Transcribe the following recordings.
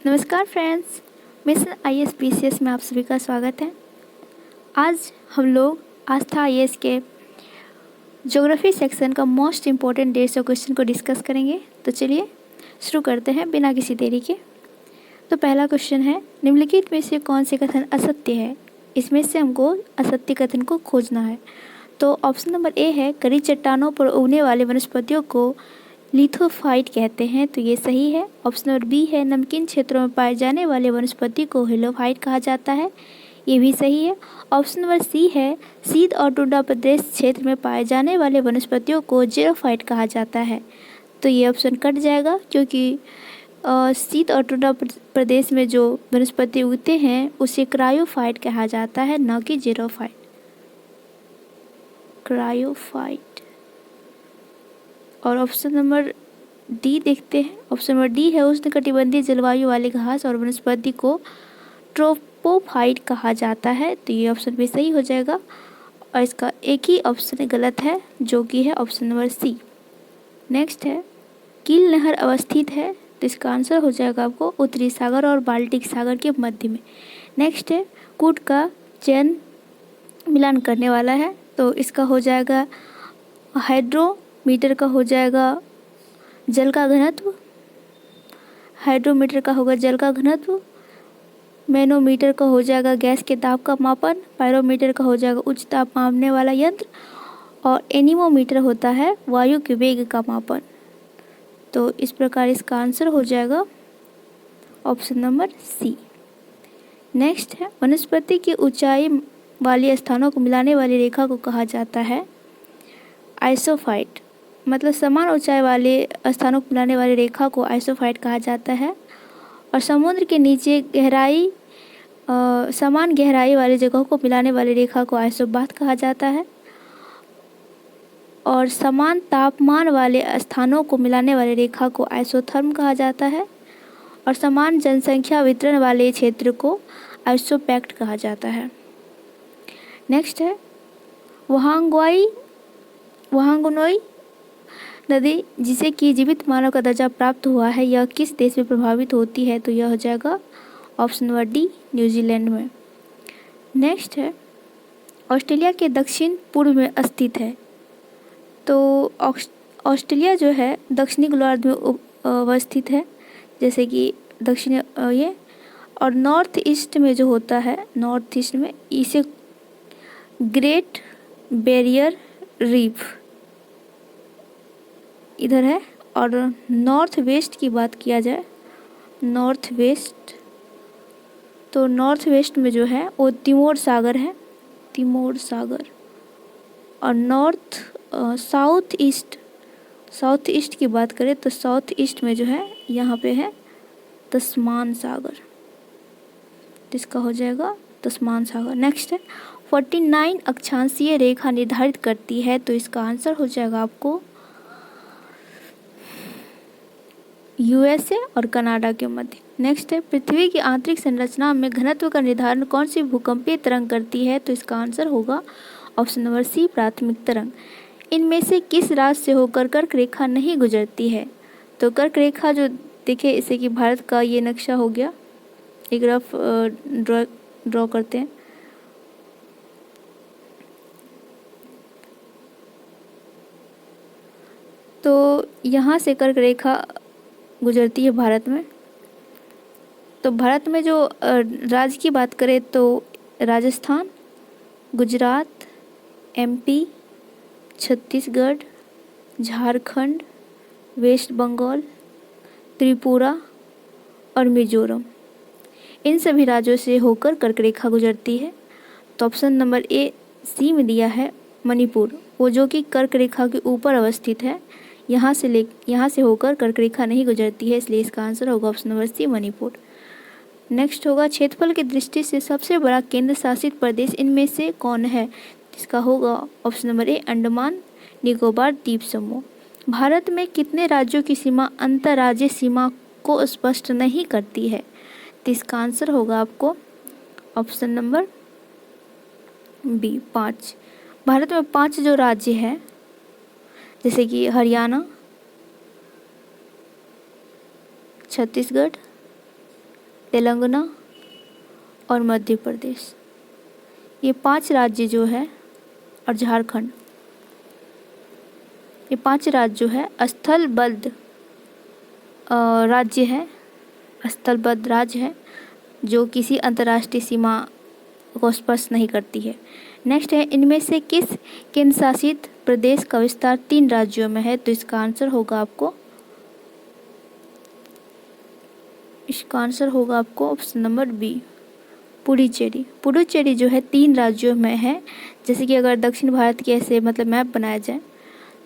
नमस्कार friends, mission IAS में आप सभी का स्वागत है। आज हम लोग आस्था IAS के ज्योग्राफी सेक्शन का मोस्ट इम्पोर्टेंट 150 क्वेश्चन को डिस्कस करेंगे। तो चलिए शुरू करते हैं बिना किसी देरी के। तो पहला क्वेश्चन है, निम्नलिखित में से कौन से कथन असत्य है। इसमें से हमको असत्य कथन को खोजना है। तो ऑप्शन नंबर ए है, कड़ी चट्टानों पर उगने वाले वनस्पतियों को लिथोफाइट कहते हैं, तो ये सही है। ऑप्शन नंबर बी है, नमकीन क्षेत्रों में पाए जाने वाले वनस्पति को हेलोफाइट कहा जाता है, ये भी सही है। ऑप्शन नंबर सी है, शीत और टुंड्रा प्रदेश क्षेत्र में पाए जाने वाले वनस्पतियों को जेरोफाइट कहा जाता है, तो ये ऑप्शन कट जाएगा क्योंकि शीत और टुंड्रा प्रदेश में जो वनस्पति उगते हैं उसे क्रायोफाइट कहा जाता है, न कि जेरोफाइट। क्रायोफाइट। और ऑप्शन नंबर डी देखते हैं। ऑप्शन नंबर डी है, उष्णकटिबंधीय जलवायु वाले घास और वनस्पति को ट्रोपोफाइट कहा जाता है, तो ये ऑप्शन भी सही हो जाएगा। और इसका एक ही ऑप्शन गलत है जो कि है ऑप्शन नंबर सी। नेक्स्ट है, कील नहर अवस्थित है, तो इसका आंसर हो जाएगा आपको उत्तरी सागर और बाल्टिक सागर के मध्य में। नेक्स्ट है, कूट का चयन मिलान करने वाला है, तो इसका हो जाएगा हाइड्रोमीटर का हो जाएगा जल का घनत्व, हाइड्रोमीटर का होगा जल का घनत्व, मैनोमीटर का हो जाएगा गैस के ताप का मापन, पायरोमीटर का हो जाएगा उच्च ताप मापने वाला यंत्र, और एनीमोमीटर होता है वायु के वेग का मापन। तो इस प्रकार इसका आंसर हो जाएगा ऑप्शन नंबर सी। नेक्स्ट है, वनस्पति की ऊंचाई वाले स्थानों को मिलाने वाली रेखा को कहा जाता है आइसोफाइट, मतलब समान ऊंचाई वाले स्थानों को मिलाने वाली रेखा को आइसोफाइट कहा जाता है। और समुद्र के नीचे समान गहराई वाली जगहों को मिलाने वाली रेखा को आइसोबाथ कहा जाता है। और समान तापमान वाले स्थानों को मिलाने वाली रेखा को आइसोथर्म कहा जाता है। और समान जनसंख्या वितरण वाले क्षेत्र को आइसोपैक्ट कहा जाता है। नेक्स्ट है, वहांगनोई नदी जिसे कि जीवित मानव का दर्जा प्राप्त हुआ है, यह किस देश में प्रभावित होती है, तो यह हो जाएगा ऑप्शन नंबर डी, न्यूजीलैंड में। नेक्स्ट है, ऑस्ट्रेलिया के दक्षिण पूर्व में स्थित है, तो ऑस्ट्रेलिया जो है दक्षिणी गोलार्ध में अवस्थित है, जैसे कि दक्षिण ये, और नॉर्थ ईस्ट में जो होता है, नॉर्थ ईस्ट में इसे ग्रेट बैरियर रीफ इधर है। और नॉर्थ वेस्ट की बात किया जाए, नॉर्थ वेस्ट, तो नॉर्थ वेस्ट में जो है वो तिमोर सागर है, तिमोर सागर। और साउथ ईस्ट की बात करें तो साउथ ईस्ट में जो है यहाँ पे है तस्मान सागर, जिसका हो जाएगा तस्मान सागर। नेक्स्ट है, 49 अक्षांशीय रेखा निर्धारित करती है, तो इसका आंसर हो जाएगा आपको USA और कनाडा के मध्य। नेक्स्ट है, पृथ्वी की आंतरिक संरचना में घनत्व का निर्धारण कौन सी भूकंपीय तरंग करती है, तो इसका आंसर होगा ऑप्शन नंबर सी, प्राथमिक तरंग। इनमें से किस राशि से होकर कर्क रेखा नहीं गुजरती है, तो कर्क रेखा जो देखे, इसे कि भारत का ये नक्शा हो गया, एक रफ ड्रॉ करते हैं। तो यहाँ से कर्क रेखा गुजरती है भारत में। तो भारत में जो राज्य की बात करें तो राजस्थान, गुजरात, MP, छत्तीसगढ़, झारखंड, वेस्ट बंगाल, त्रिपुरा और मिजोरम, इन सभी राज्यों से होकर कर्क रेखा गुजरती है। तो ऑप्शन नंबर ए सी में दिया है मणिपुर, वो जो कि कर्क रेखा के ऊपर अवस्थित है, यहाँ से होकर कर्क रेखा नहीं गुजरती है, इसलिए इसका आंसर होगा option number C, Manipur. Next होगा, क्षेत्रफल की दृष्टि से सबसे बड़ा केंद्र शासित प्रदेश इनमें से कौन है, इसका होगा ऑप्शन नंबर ए, अंडमान निकोबार द्वीप समूह। भारत में कितने राज्यों की सीमा अंतर्राज्यीय सीमा को स्पष्ट नहीं करती है, तो इसका आंसर होगा आपको ऑप्शन नंबर बी, 5। भारत में 5 जो राज्य हैं, जैसे कि हरियाणा, छत्तीसगढ़, तेलंगाना और मध्य प्रदेश। ये 5 राज्य जो है, और झारखंड, ये 5 राज्य जो है स्थलबद्ध राज्य है, स्थलबद्ध राज्य है जो किसी अंतर्राष्ट्रीय सीमा को स्पर्श नहीं करती है। नेक्स्ट है, इनमें से किस केंद्र शासित प्रदेश का विस्तार 3 राज्यों में है? तो इसका आंसर होगा आपको option number B, Puducherry. Puducherry जो है 3 राज्यों में है। जैसे कि अगर दक्षिण भारत के ऐसे मतलब मैप बनाया जाए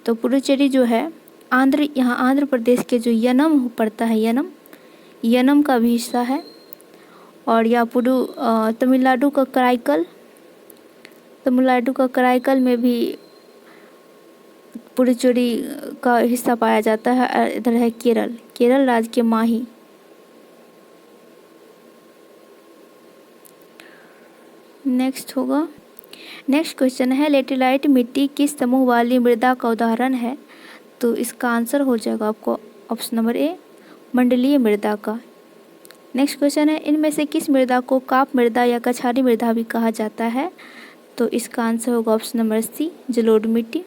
तो पुडुचेरी जो है यहाँ आंध्र प्रदेश के जो यनम पड़ता है, यनम का भी हिस्सा है। और यह तमिलनाडु का कराईकल में भी पुडुचेरी का हिस्सा पाया जाता है। और इधर है केरल राज्य के माही। नेक्स्ट क्वेश्चन है, लेटेराइट मिट्टी किस समूह वाली मृदा का उदाहरण है? तो इसका आंसर हो जाएगा आपको ऑप्शन नंबर ए, मंडलीय मृदा का। नेक्स्ट क्वेश्चन है, इनमें से किस मृदा को काप मृदा या कछारी मृदा भी कहा जाता है? तो इसका आंसर होगा ऑप्शन नंबर सी, जलोढ़ मिट्टी।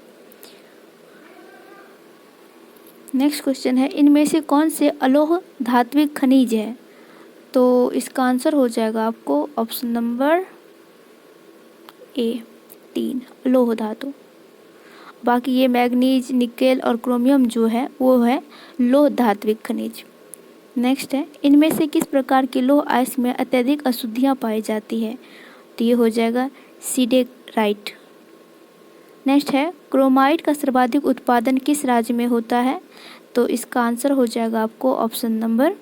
नेक्स्ट क्वेश्चन है, इनमें से कौन से अलोह धात्विक खनिज है? तो इसका आंसर हो जाएगा आपको ऑप्शन नंबर ए, 3 लौह धातु। बाकी ये मैग्नीज, निकेल और क्रोमियम जो है वो है लौह धात्विक खनिज। नेक्स्ट है, इनमें से किस प्रकार के लौह अयस्क में अत्यधिक अशुद्धियाँ पाई जाती है? तो ये हो जाएगा सिडेराइट। नेक्स्ट है, क्रोमाइट का सर्वाधिक उत्पादन किस राज्य में होता है? तो इसका आंसर हो जाएगा आपको ऑप्शन नंबर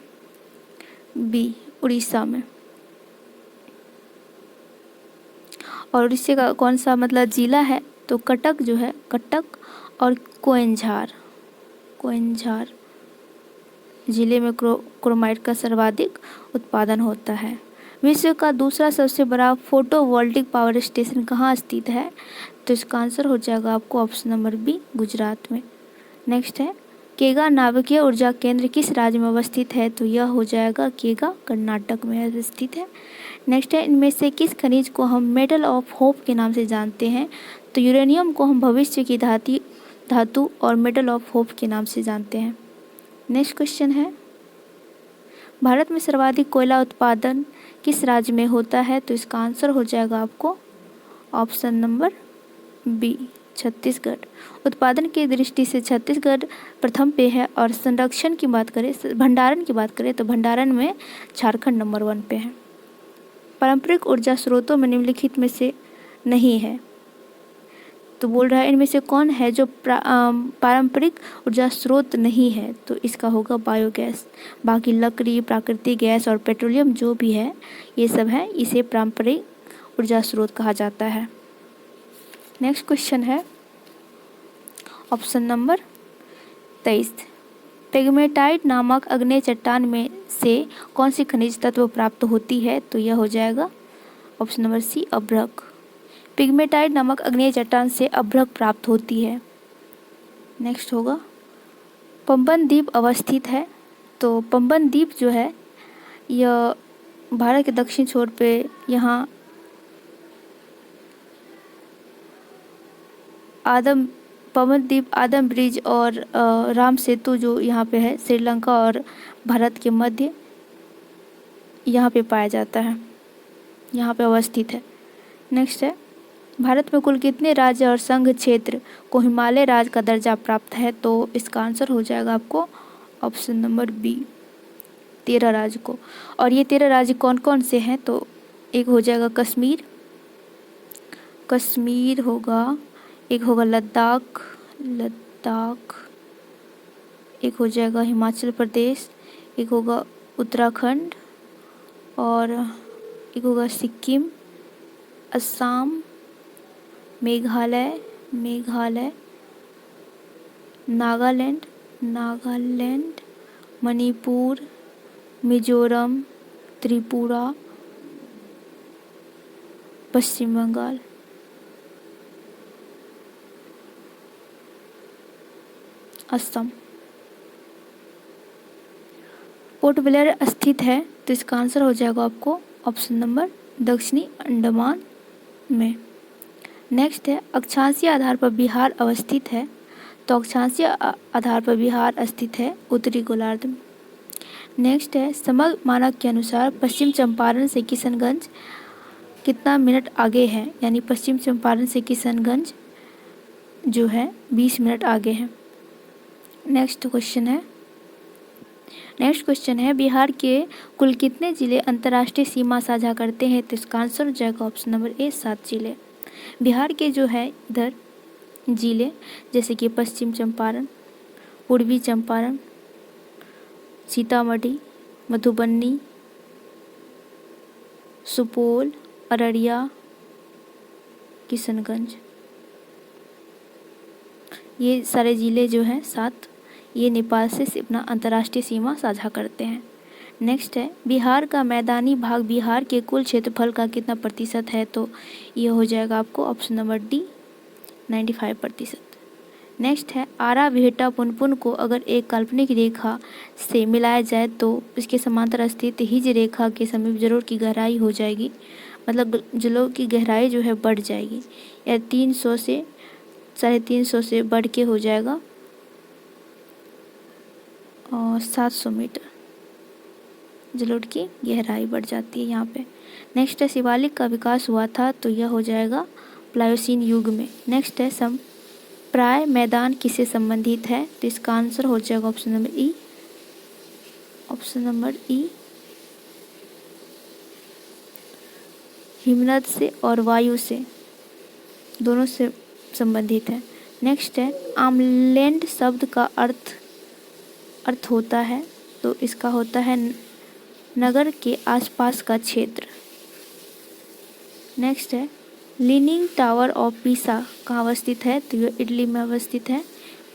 बी, उड़ीसा में। और उड़ीसा का कौन सा मतलब जिला है? तो कटक जो है, कटक और कोएंझार जिले में क्रोमाइट का सर्वाधिक उत्पादन होता है। विश्व का दूसरा सबसे बड़ा फोटोवोल्टिक पावर स्टेशन कहाँ स्थित है? तो इसका आंसर हो जाएगा आपको ऑप्शन नंबर बी, गुजरात में। नेक्स्ट है, केगा नाभिकीय ऊर्जा केंद्र किस राज्य में अवस्थित है? तो यह हो जाएगा केगा, कर्नाटक में स्थित है। नेक्स्ट है, इनमें से किस खनिज को हम मेटल ऑफ होप के नाम से जानते हैं? तो यूरेनियम को हम भविष्य की धातु और मेटल ऑफ होप के नाम से जानते हैं। नेक्स्ट क्वेश्चन है, भारत में सर्वाधिक कोयला उत्पादन किस राज्य में होता है? तो इसका आंसर हो जाएगा आपको ऑप्शन नंबर बी, छत्तीसगढ़। उत्पादन की दृष्टि से छत्तीसगढ़ प्रथम पे है। और संरक्षण की बात करें, भंडारण की बात करें तो भंडारण में झारखंड नंबर 1 पे है। पारंपरिक ऊर्जा स्रोतों में निम्नलिखित में से नहीं है। तो बोल रहा है इनमें से कौन है जो पारंपरिक ऊर्जा स्रोत नहीं है? तो इसका होगा बायोगैस। बाकी लकड़ी, प्राकृतिक गैस और पेट्रोलियम जो भी है ये सब है, इसे पारंपरिक ऊर्जा स्रोत कहा जाता है। नेक्स्ट क्वेश्चन है ऑप्शन नंबर 23, पेग्मेटाइट नामक अग्नेय चट्टान में से कौन सी खनिज तत्व प्राप्त होती है? तो यह हो जाएगा ऑप्शन नंबर सी, अभ्रक। पिग्मेटाइट नामक अग्नेय चट्टान से अभ्रक प्राप्त होती है। नेक्स्ट होगा, पंबन द्वीप अवस्थित है। तो पंबन द्वीप जो है यह भारत के दक्षिण छोर पे यहाँ पंबन द्वीप, आदम ब्रिज और राम सेतु जो यहाँ पे है, श्रीलंका और भारत के मध्य यहाँ पे पाया जाता है, यहाँ पे अवस्थित है। नेक्स्ट है, भारत में कुल कितने राज्य और संघ क्षेत्र को हिमालय राज्य का दर्जा प्राप्त है? तो इसका आंसर हो जाएगा आपको ऑप्शन नंबर बी, 13 राज्य को। और ये 13 राज्य कौन कौन से हैं? तो एक हो जाएगा कश्मीर होगा, एक होगा लद्दाख, एक हो जाएगा हिमाचल प्रदेश, एक होगा उत्तराखंड और एक होगा सिक्किम, असम, मेघालय, नागालैंड, मणिपुर, मिजोरम, त्रिपुरा, पश्चिम बंगाल। असम। पोर्ट ब्लेयर स्थित है, तो इसका आंसर हो जाएगा आपको ऑप्शन नंबर दक्षिणी अंडमान में। नेक्स्ट है अक्षांशीय आधार पर बिहार अवस्थित है, तो अक्षांशीय आधार पर बिहार स्थित है उत्तरी गोलार्ध में। नेक्स्ट है समग्र मानक के अनुसार पश्चिम चंपारण से किशनगंज कितना मिनट आगे है, यानी पश्चिम चंपारण से किशनगंज जो है 20 मिनट आगे है। नेक्स्ट क्वेश्चन है बिहार के कुल कितने जिले अंतर्राष्ट्रीय सीमा साझा करते हैं, तो इसका आंसर हो जाएगा ऑप्शन नंबर ए 7 जिले। बिहार के जो है इधर जिले जैसे कि पश्चिम चंपारण, पूर्वी चंपारण, सीतामढ़ी, मधुबनी, सुपौल, अररिया, किशनगंज, ये सारे ज़िले जो हैं 7, ये नेपाल से अपना अंतर्राष्ट्रीय सीमा साझा करते हैं। नेक्स्ट है बिहार का मैदानी भाग बिहार के कुल क्षेत्रफल का कितना प्रतिशत है, तो ये हो जाएगा आपको ऑप्शन नंबर डी 95%। नेक्स्ट है आरा बिहटा पुनपुन को अगर एक काल्पनिक रेखा से मिलाया जाए तो इसके समांतर स्थित हिज रेखा के समीप जलोढ़ की गहराई हो जाएगी, मतलब जलोढ़ की गहराई जो है बढ़ जाएगी, या 300 से 350 से बढ़ के हो जाएगा और 700 मीटर जलोढ़ की गहराई बढ़ जाती है यहाँ पे। नेक्स्ट है शिवालिक का विकास हुआ था, तो यह हो जाएगा प्लायोसीन युग में। नेक्स्ट है प्राय मैदान किससे संबंधित है, तो इसका आंसर हो जाएगा ऑप्शन नंबर ई हिमनद से और वायु से, दोनों से संबंधित है। नेक्स्ट है आमलैंड शब्द का अर्थ होता है, तो इसका होता है नगर के आसपास का क्षेत्र। नेक्स्ट है लीनिंग टावर ऑफ पीसा कहाँ अवस्थित है, तो यह इटली में अवस्थित है।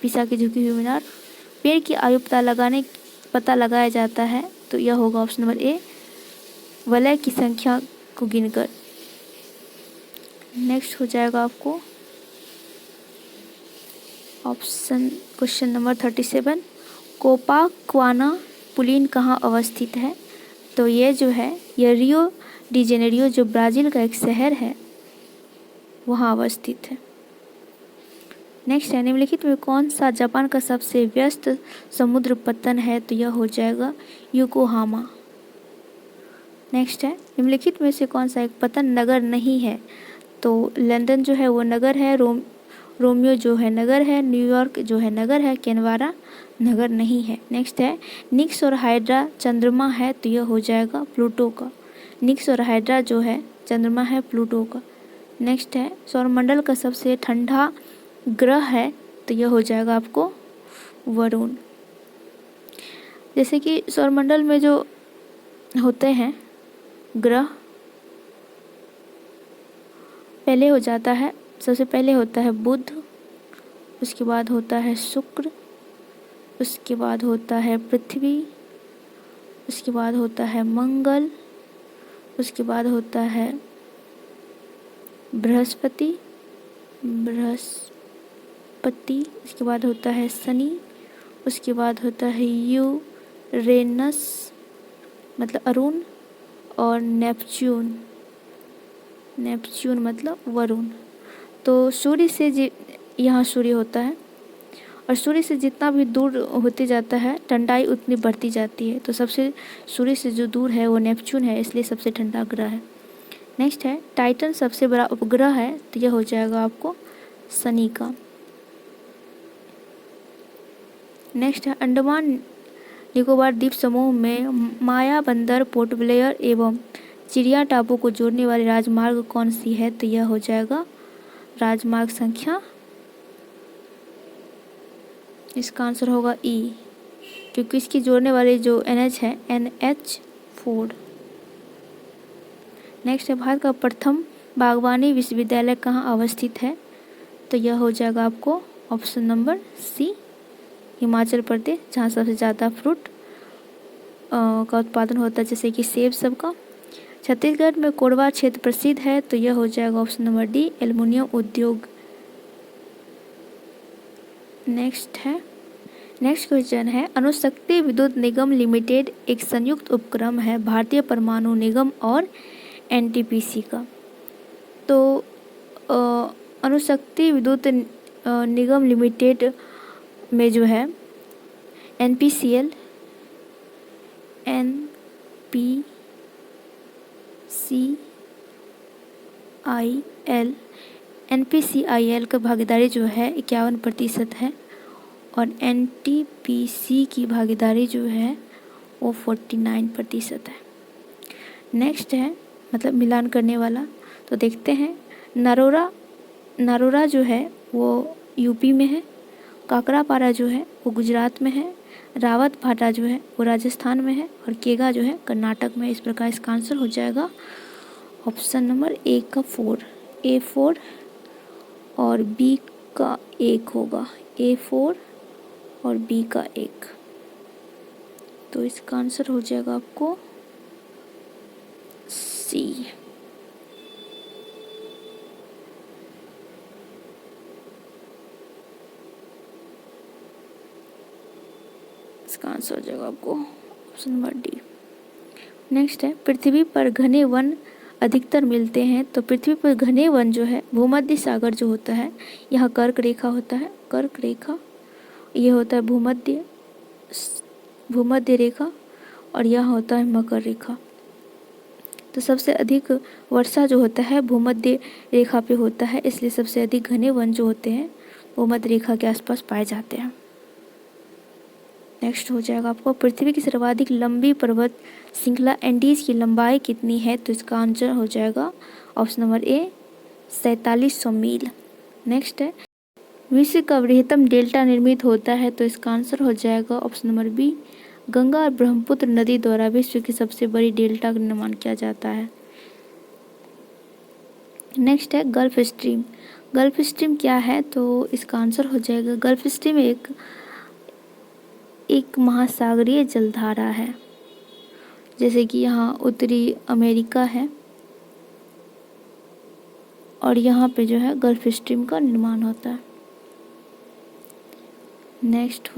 पीसा की झुकी हुई मीनार। पेड़ की आयु पता लगाया जाता है, तो यह होगा ऑप्शन नंबर ए वलय की संख्या को गिनकर। नेक्स्ट हो जाएगा आपको क्वेश्चन नंबर 37 कोपाक्वाना पुलिन कहाँ अवस्थित है, तो ये जो है यह रियो डी जेनेरियो जो ब्राज़ील का एक शहर है वहाँ अवस्थित है। नेक्स्ट है निम्नलिखित में कौन सा जापान का सबसे व्यस्त समुद्र पत्तन है, तो यह हो जाएगा योकोहामा। नेक्स्ट है निम्नलिखित में से कौन सा एक पतन नगर नहीं है, तो लंदन जो है वो नगर है, रोमियो जो है नगर है, न्यूयॉर्क जो है नगर है, कैनवारा नगर नहीं है। नेक्स्ट है निक्स और हाइड्रा चंद्रमा है, तो यह हो जाएगा प्लूटो का। निक्स और हाइड्रा जो है चंद्रमा है प्लूटो का। नेक्स्ट है सौरमंडल का सबसे ठंडा ग्रह है, तो यह हो जाएगा आपको वरुण। जैसे कि सौरमंडल में जो होते हैं ग्रह पहले हो जाता है, सबसे पहले होता है बुध, उसके बाद होता है शुक्र, उसके बाद होता है पृथ्वी, उसके बाद होता है मंगल, उसके बाद होता है बृहस्पति, उसके बाद होता है शनि, उसके बाद होता है यूरेनस मतलब अरुण, और नेपच्यून मतलब वरुण। तो सूर्य से यहाँ सूर्य होता है, और सूर्य से जितना भी दूर होते जाता है ठंडाई उतनी बढ़ती जाती है, तो सबसे सूर्य से जो दूर है वो नेपच्यून है, इसलिए सबसे ठंडा ग्रह है। नेक्स्ट है टाइटन सबसे बड़ा उपग्रह है, तो यह हो जाएगा आपको शनि का। नेक्स्ट है अंडमान निकोबार द्वीप समूह में मायाबंदर, पोर्ट ब्लेयर एवं चिड़िया टापू को जोड़ने वाली राजमार्ग कौन सी है, तो यह हो जाएगा राजमार्ग संख्या, इसका आंसर होगा ई, क्योंकि इसकी जोड़ने वाली जो NH है NH4। नेक्स्ट है भारत का प्रथम बागवानी विश्वविद्यालय कहाँ अवस्थित है, तो यह हो जाएगा आपको ऑप्शन नंबर सी हिमाचल प्रदेश, जहाँ सबसे ज़्यादा फ्रूट का उत्पादन होता है, जैसे कि सेब सब का। छत्तीसगढ़ में कोरबा क्षेत्र प्रसिद्ध है, तो यह हो जाएगा ऑप्शन नंबर डी एल्युमिनियम उद्योग। नेक्स्ट है नेक्स्ट क्वेश्चन है, अणुशक्ति विद्युत निगम लिमिटेड एक संयुक्त उपक्रम है भारतीय परमाणु निगम और एनटीपीसी का। तो अणुशक्ति विद्युत निगम लिमिटेड में जो है NPCIL का भागीदारी जो है 51% है और NTPC की भागीदारी जो है वो 49% है। नेक्स्ट है मतलब मिलान करने वाला, तो देखते हैं नरोरा जो है वो यूपी में है, काकरापारा जो है वो गुजरात में है, रावत भाटा जो है वो राजस्थान में है और केगा जो है कर्नाटक में। इस प्रकार इसका आंसर हो जाएगा ऑप्शन नंबर ए का 4 और बी का 1 होगा, A4 और बी का 1। तो इसका आंसर हो जाएगा आपको सी। इसका आंसर हो जाएगा आपको ऑप्शन नंबर डी। नेक्स्ट है, पृथ्वी पर घने वन अधिकतर मिलते हैं। तो पृथ्वी पर घने वन जो है भूमध्य सागर जो होता है, यहाँ कर्क रेखा होता है, कर्क रेखा ये होता है भूमध्य रेखा और यहाँ होता है मकर रेखा। तो सबसे अधिक वर्षा जो होता है भूमध्य रेखा पे होता है, इसलिए सबसे अधिक घने वन जो होते हैं भूमध्य रेखा के आसपास पाए जाते हैं। नेक्स्ट हो जाएगा आपको, पृथ्वी की सर्वाधिक लंबी पर्वत श्रृंखला एंडीज की लंबाई कितनी है। तो इसका आंसर हो जाएगा ऑप्शन नंबर ए 4700 मील। नेक्स्ट है, विश्व का बृहत्तम डेल्टा निर्मित होता है। तो इसका आंसर हो जाएगा ऑप्शन नंबर बी, गंगा और ब्रह्मपुत्र नदी द्वारा विश्व की सबसे बड़ी डेल्टा का निर्माण किया जाता है। नेक्स्ट है गल्फ स्ट्रीम। गल्फ स्ट्रीम क्या है, तो इसका आंसर हो जाएगा गल्फ स्ट्रीम एक महासागरीय जलधारा है। जैसे कि यहाँ उत्तरी अमेरिका है और यहाँ पे जो है गल्फ स्ट्रीम का निर्माण होता है। नेक्स्ट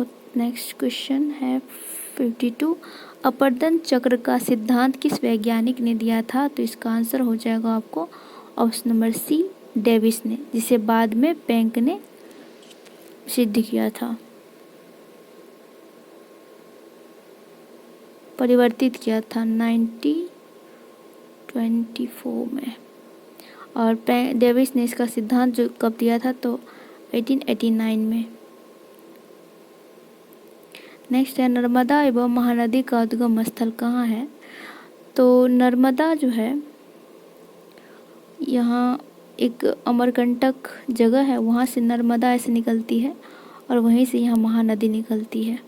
क्वेश्चन है 52, अपरदन चक्र का सिद्धांत किस वैज्ञानिक ने दिया था। तो इसका आंसर हो जाएगा आपको ऑप्शन नंबर सी, डेविस ने, जिसे बाद में प्लैंक ने सिद्ध किया था, परिवर्तित किया था 1924 में। और डेविस ने इसका सिद्धांत जो कब दिया था, तो 1889 में। नेक्स्ट है, नर्मदा एवं महानदी का उद्गम स्थल कहाँ है। तो नर्मदा जो है यहाँ एक अमरकंटक जगह है, वहाँ से नर्मदा ऐसे निकलती है और वहीं से यहाँ महानदी निकलती है।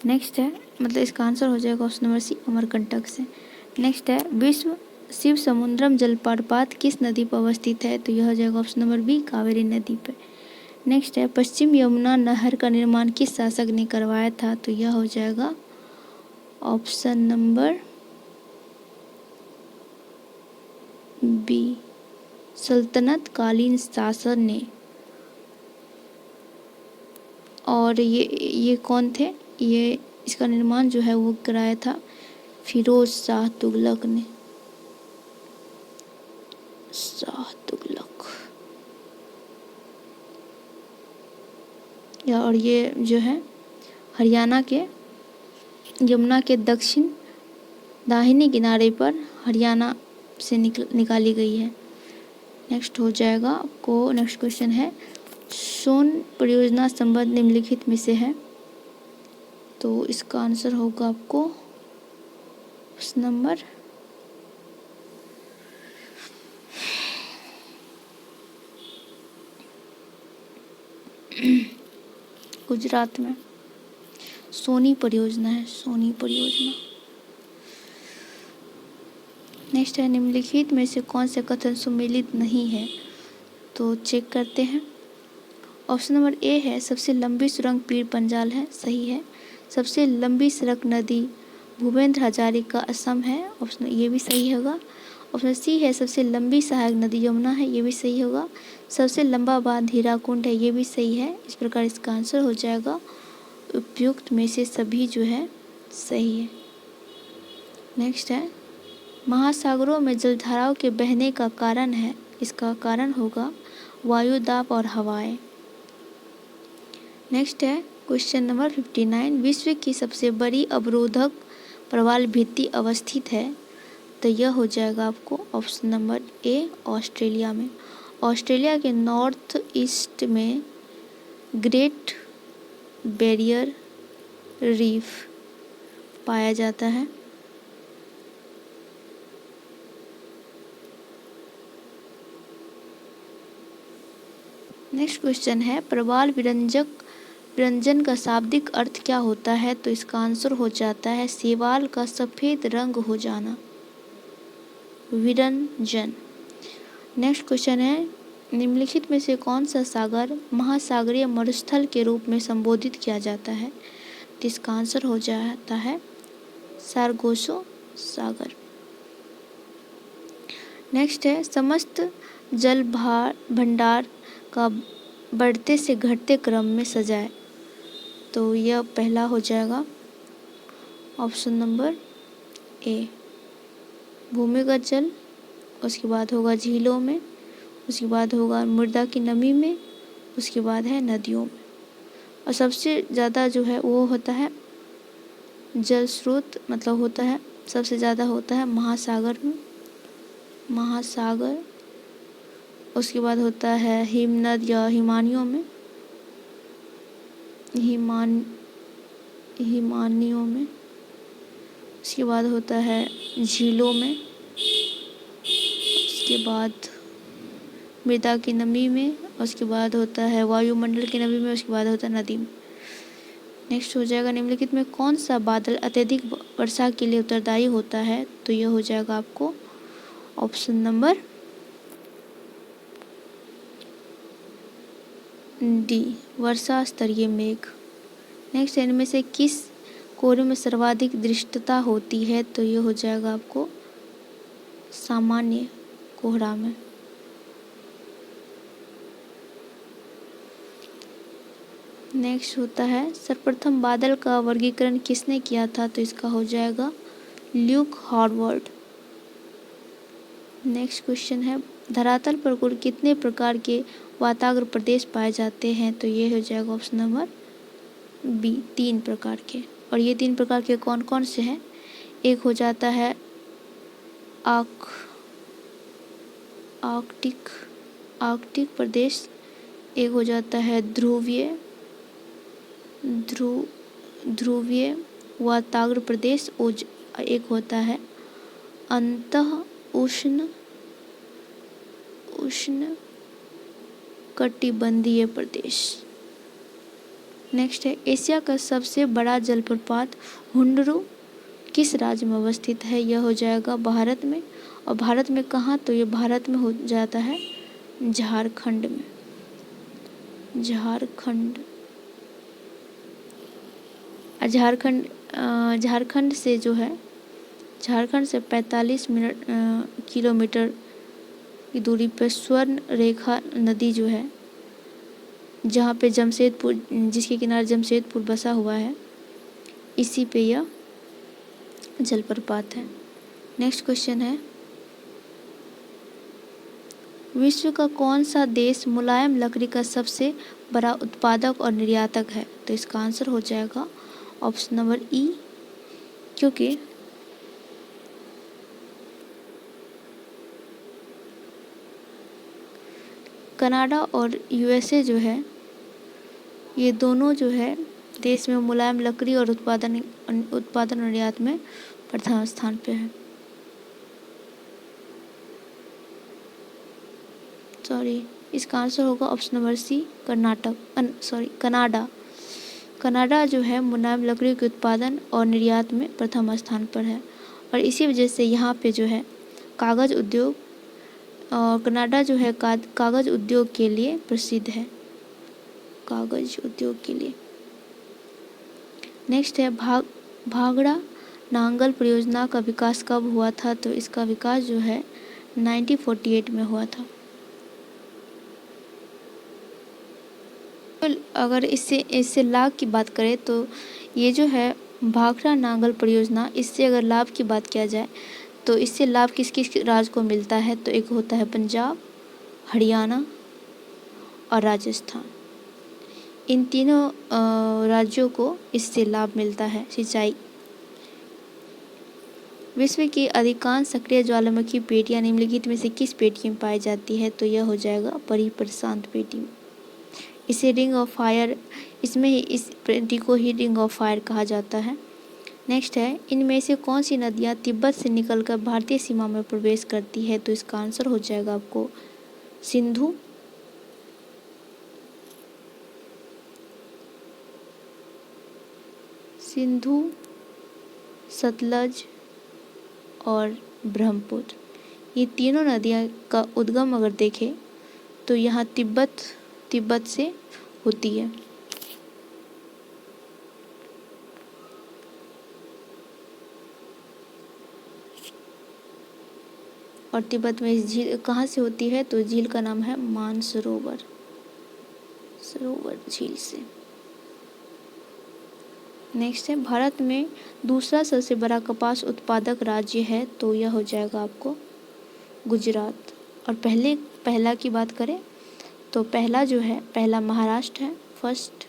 नेक्स्ट है, मतलब इसका आंसर हो जाएगा ऑप्शन नंबर सी, अमरकंटक से। नेक्स्ट है, विश्व शिव समुद्रम जलप्रपात किस नदी पर अवस्थित है। तो यह हो जाएगा ऑप्शन नंबर बी, कावेरी नदी पर। नेक्स्ट है, पश्चिम यमुना नहर का निर्माण किस शासक ने करवाया था। तो यह हो जाएगा ऑप्शन नंबर बी, सल्तनत कालीन शासन ने। और ये कौन थे, ये इसका निर्माण जो है वो कराया था फिरोज शाह तुगलक ने। और ये जो है हरियाणा के यमुना के दक्षिण दाहिने किनारे पर हरियाणा से निकाली गई है। नेक्स्ट हो जाएगा आपको, नेक्स्ट क्वेश्चन है, सोन परियोजना संबंध निम्नलिखित में से है। तो इसका आंसर होगा आपको ऑप्शन नंबर गुजरात में सोनी परियोजना है, सोनी परियोजना। नेक्स्ट है, निम्नलिखित में से कौन से कथन सुमेलित नहीं है। तो चेक करते हैं। ऑप्शन नंबर ए है, सबसे लंबी सुरंग पीर पंजाल है, सही है। सबसे लंबी सड़क नदी भूपेंद्र हजारिका असम है, ऑप्शन ये भी सही होगा। ऑप्शन सी है सबसे लंबी सहायक नदी यमुना है, ये भी सही होगा। सबसे लंबा बांध हीराकुंड है, ये भी सही है। इस प्रकार इसका आंसर हो जाएगा उपयुक्त में से सभी जो है सही है। नेक्स्ट है महासागरों में जलधाराओं के बहने का कारण है, इसका कारण होगा वायु दाब और हवाएं। नेक्स्ट है क्वेश्चन नंबर 59, विश्व की सबसे बड़ी अवरोधक प्रवाल भित्ति अवस्थित है, तो यह हो जाएगा आपको ऑप्शन नंबर ए ऑस्ट्रेलिया में। ऑस्ट्रेलिया के नॉर्थ ईस्ट में ग्रेट बैरियर रीफ पाया जाता है। नेक्स्ट क्वेश्चन है प्रवाल विरंजन का शाब्दिक अर्थ क्या होता है, तो इसका आंसर हो जाता है शैवाल का सफ़ेद रंग हो जाना, विरंजन। नेक्स्ट क्वेश्चन है निम्नलिखित में से कौन सा सागर महासागरीय मरुस्थल के रूप में संबोधित किया जाता है, तो इसका आंसर हो जाता है सारगोसो सागर। नेक्स्ट है समस्त जल भंडार का बढ़ते से घटते क्रम में सजाए, तो यह पहला हो जाएगा ऑप्शन नंबर ए भूमिगत जल, उसके बाद होगा झीलों में, उसके बाद होगा मृदा की नमी में, उसके बाद है नदियों में, और सबसे ज़्यादा जो है वो होता है जल स्रोत, मतलब होता है सबसे ज़्यादा होता है महासागर में, महासागर। उसके बाद होता है हिमनद या हिमानियों में, हिमानियों में। उसके बाद होता है झीलों में, उसके बाद मृदा की नमी में, उसके बाद होता है वायुमंडल की नमी में, उसके बाद होता है नदी में। नेक्स्ट हो जाएगा निम्नलिखित में कौन सा बादल अत्यधिक वर्षा के लिए उत्तरदायी होता है, तो यह हो जाएगा आपको ऑप्शन नंबर डी वर्षा स्तरीय मेघ। नेक्स्ट इनमें से किस कोहरे में सर्वाधिक दृष्टता होती है, तो ये हो जाएगा आपको सामान्य कोहरा में। नेक्स्ट होता है सर्वप्रथम बादल का वर्गीकरण किसने किया था, तो इसका हो जाएगा ल्यूक हार्वर्ड। नेक्स्ट क्वेश्चन है धरातल पर कुल कितने प्रकार के वाताग्र प्रदेश पाए जाते हैं, तो ये हो जाएगा ऑप्शन नंबर बी 3 प्रकार के। और ये 3 प्रकार के कौन कौन से हैं, एक हो जाता है आर्कटिक प्रदेश, एक हो जाता है ध्रुवीय वाताग्र प्रदेश, एक होता है अंतः उष्ण कटिबंधीय प्रदेश। नेक्स्ट है एशिया का सबसे बड़ा जलप्रपात हुंडरू किस राज्य में अवस्थित है, यह हो जाएगा भारत में। और भारत में कहाँ, तो ये भारत में हो जाता है झारखंड में, झारखंड से जो है झारखंड से 45 किलोमीटर की दूरी पर स्वर्ण रेखा नदी जो है, जहाँ पे जमशेदपुर, जिसके किनारे जमशेदपुर बसा हुआ है, इसी पे यह जलप्रपात है। नेक्स्ट क्वेश्चन है विश्व का कौन सा देश मुलायम लकड़ी का सबसे बड़ा उत्पादक और निर्यातक है, तो इसका आंसर हो जाएगा ऑप्शन नंबर ई, क्योंकि कनाडा और यूएसए जो है, ये दोनों जो है देश में मुलायम लकड़ी और उत्पादन और निर्यात में प्रथम स्थान पे है। इसका आंसर होगा option number C Canada. Canada जो है मुलायम लकड़ी के उत्पादन और निर्यात में प्रथम स्थान पर है, और इसी वजह से यहाँ पे जो है कागज़ उद्योग, और कनाडा जो है कागज़ उद्योग के लिए प्रसिद्ध है, कागज़ उद्योग के लिए। नेक्स्ट है भांगड़ा नांगल परियोजना का विकास कब हुआ था? तो इसका विकास जो है 1948 में हुआ था। अगर इससे लाभ की बात करें तो ये जो है भाखड़ा नांगल परियोजना, इससे अगर लाभ की बात किया जाए तो इससे लाभ किस किस राज्य को मिलता है? तो एक होता है पंजाब, हरियाणा और राजस्थान। इन तीनों राज्यों को इससे लाभ मिलता है सिंचाई। विश्व की अधिकांश सक्रिय ज्वालामुखी पेटियां निम्नलिखित में से किस पेटी में पाई जाती है? तो यह हो जाएगा परिप्रशांत पेटी में। इसे रिंग ऑफ फायर, इसमें ही इस पेटी को ही रिंग ऑफ फायर कहा जाता है। नेक्स्ट है, इनमें से कौन सी नदियाँ तिब्बत से निकलकर भारतीय सीमा में प्रवेश करती है? तो इसका आंसर हो जाएगा आपको सिंधु, सतलज और ब्रह्मपुत्र। ये तीनों नदियाँ का उद्गम अगर देखें तो यहाँ तिब्बत से होती है। और तिब्बत में इस झील कहाँ से होती है? तो झील का नाम है मानसरोवर झील से। नेक्स्ट है, भारत में दूसरा सबसे बड़ा कपास उत्पादक राज्य है? तो यह हो जाएगा आपको गुजरात। और पहला की बात करें तो पहला महाराष्ट्र है, फर्स्ट,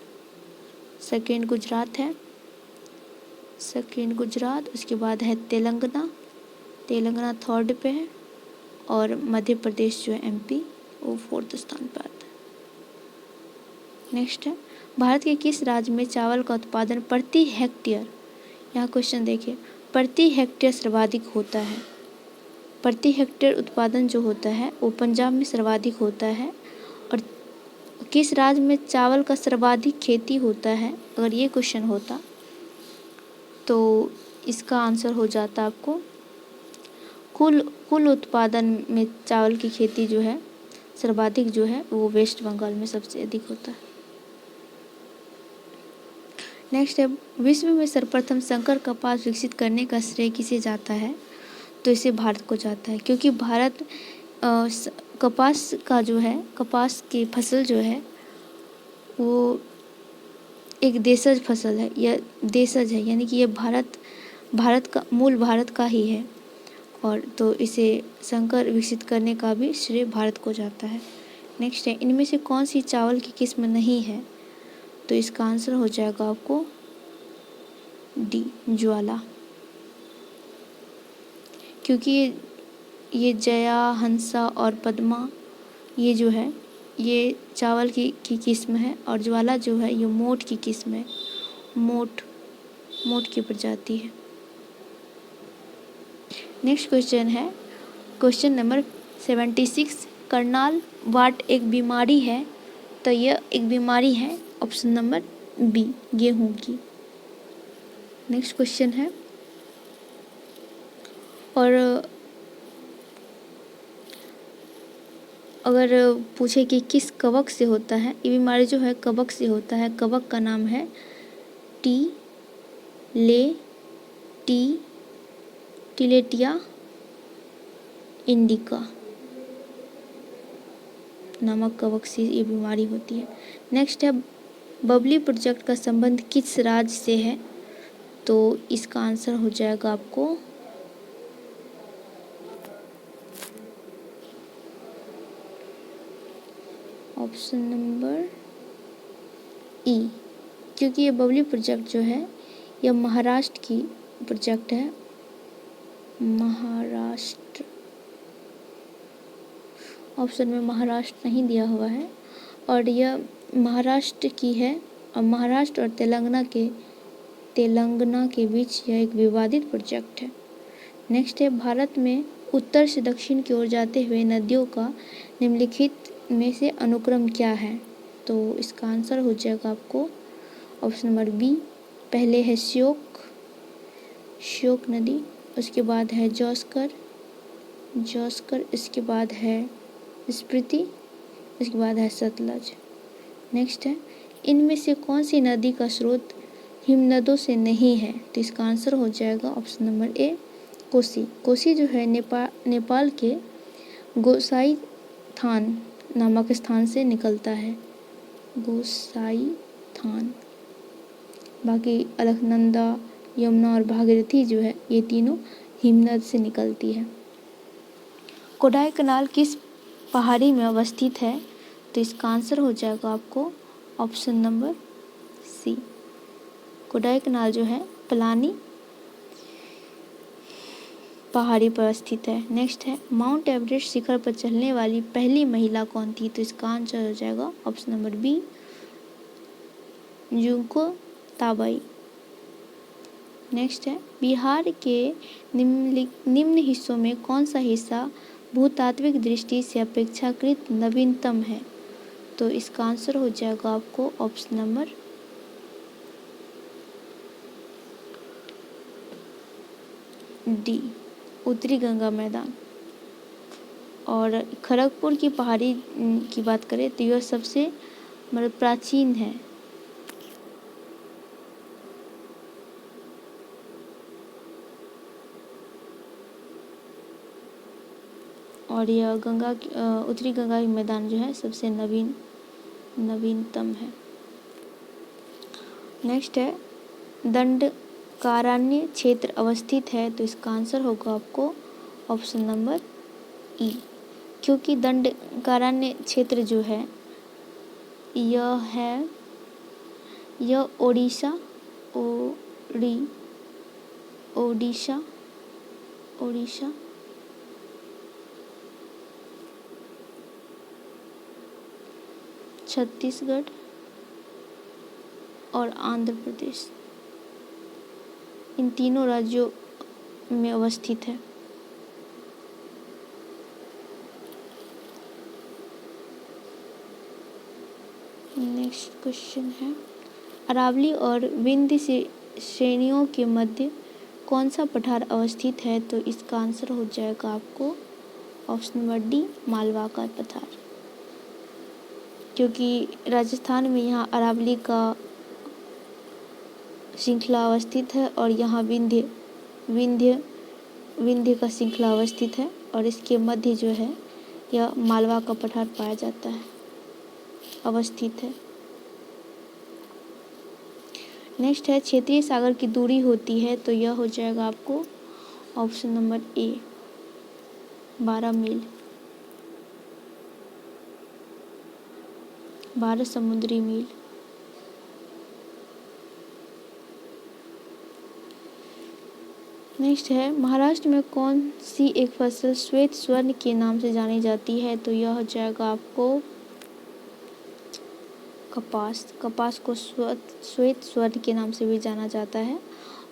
सेकंड गुजरात, उसके बाद है तेलंगाना थर्ड पे है, और मध्य प्रदेश जो है MP वो फोर्थ स्थान पर आता है। नेक्स्ट है, भारत के किस राज्य में चावल का उत्पादन प्रति हेक्टेयर, यहाँ क्वेश्चन देखिए, प्रति हेक्टेयर सर्वाधिक होता है? प्रति हेक्टेयर उत्पादन जो होता है वो पंजाब में सर्वाधिक होता है। और किस राज्य में चावल का सर्वाधिक खेती होता है, अगर ये क्वेश्चन होता तो इसका आंसर हो जाता आपको कुल उत्पादन में चावल की खेती जो है सर्वाधिक जो है वो वेस्ट बंगाल में सबसे अधिक होता है। नेक्स्ट है, विश्व में सर्वप्रथम संकर कपास विकसित करने का श्रेय किसे जाता है? तो इसे भारत को जाता है, क्योंकि भारत कपास की फसल जो है वो एक देशज फसल है, यह देशज है, यानी कि यह भारत का ही है, और तो इसे संकर विकसित करने का भी श्रेय भारत को जाता है। नेक्स्ट है, इनमें से कौन सी चावल की किस्म नहीं है? तो इसका आंसर हो जाएगा आपको डी, ज्वाला, क्योंकि ये जया, हंसा और पद्मा ये जो है ये चावल की किस्म है, और ज्वाला जो है ये मोठ की किस्म है, मोठ की प्रजाति है। नेक्स्ट क्वेश्चन है क्वेश्चन नंबर 76, करनाल वाट एक बीमारी है? तो यह एक बीमारी है ऑप्शन नंबर बी, गेहूं की। नेक्स्ट क्वेश्चन है, और अगर पूछे कि किस कवक से होता है, ये बीमारी जो है कवक से होता है। कवक का नाम है टिलेटिया इंडिका नामक कवक से ये बीमारी होती है। नेक्स्ट है, बबली प्रोजेक्ट का संबंध किस राज्य से है? तो इसका आंसर हो जाएगा आपको ऑप्शन नंबर ई, क्योंकि ये बबली प्रोजेक्ट जो है यह महाराष्ट्र की प्रोजेक्ट है, महाराष्ट्र। ऑप्शन में महाराष्ट्र नहीं दिया हुआ है, और यह महाराष्ट्र की है, और महाराष्ट्र और तेलंगाना के बीच यह एक विवादित प्रोजेक्ट है। नेक्स्ट है, भारत में उत्तर से दक्षिण की ओर जाते हुए नदियों का निम्नलिखित में से अनुक्रम क्या है? तो इसका आंसर हो जाएगा आपको ऑप्शन नंबर बी, पहले है श्योक नदी, उसके बाद है जौस्कर, इसके बाद है स्प्रीति, इसके बाद है सतलज। नेक्स्ट है, इनमें से कौन सी नदी का स्रोत हिमनदों से नहीं है, तो इसका आंसर हो जाएगा ऑप्शन नंबर ए कोसी। कोसी जो है नेपाल के गोसाईथान नामक स्थान से निकलता है, गोसाईथान। बाकी अलकनंदा, यमुना और भागीरथी जो है ये तीनों हिमनद से निकलती है। कोडाईकनाल किस पहाड़ी में अवस्थित है, तो इसका आंसर हो जाएगा आपको ऑप्शन नंबर सी। कोडाईकनाल जो है पलानी पहाड़ी पर स्थित है। नेक्स्ट है माउंट एवरेस्ट शिखर पर चढ़ने वाली पहली महिला कौन थी, तो इसका आंसर हो जाएगा option number B Junko Tabei. Next है बिहार के निम्न हिस्सों में कौन सा हिस्सा भूतात्विक दृष्टि से अपेक्षाकृत नवीनतम है, तो इसका आंसर हो जाएगा आपको ऑप्शन नंबर डी उत्तरी गंगा मैदान। और खड़गपुर की पहाड़ी की बात करें तो यह सबसे प्राचीन है। और यह उत्तरी गंगा की मैदान जो है सबसे नवीनतम है। नेक्स्ट है दंडकारण्य क्षेत्र अवस्थित है, तो इसका आंसर होगा आपको ऑप्शन नंबर ई, क्योंकि दंडकारण्य क्षेत्र जो है यह ओडिशा छत्तीसगढ़ और आंध्र प्रदेश इन तीनों राज्यों में अवस्थित है। नेक्स्ट क्वेश्चन है अरावली और विंध्य श्रेणियों के मध्य कौन सा पठार अवस्थित है, तो इसका आंसर हो जाएगा आपको ऑप्शन नंबर डी मालवा का पठार, क्योंकि राजस्थान में यहाँ अरावली का श्रृंखला अवस्थित है और यहाँ विंध्य का श्रृंखला अवस्थित है और इसके मध्य जो है यह मालवा का पठार पाया जाता है, अवस्थित है। नेक्स्ट है क्षेत्रीय सागर की दूरी होती है, तो यह हो जाएगा आपको ऑप्शन नंबर ए 12 मील, 12 समुद्री मील। नेक्स्ट है महाराष्ट्र में कौन सी एक फसल श्वेत स्वर्ण के नाम से जानी जाती है, तो यह हो जाएगा आपको कपास को श्वेत स्वर्ण के नाम से भी जाना जाता है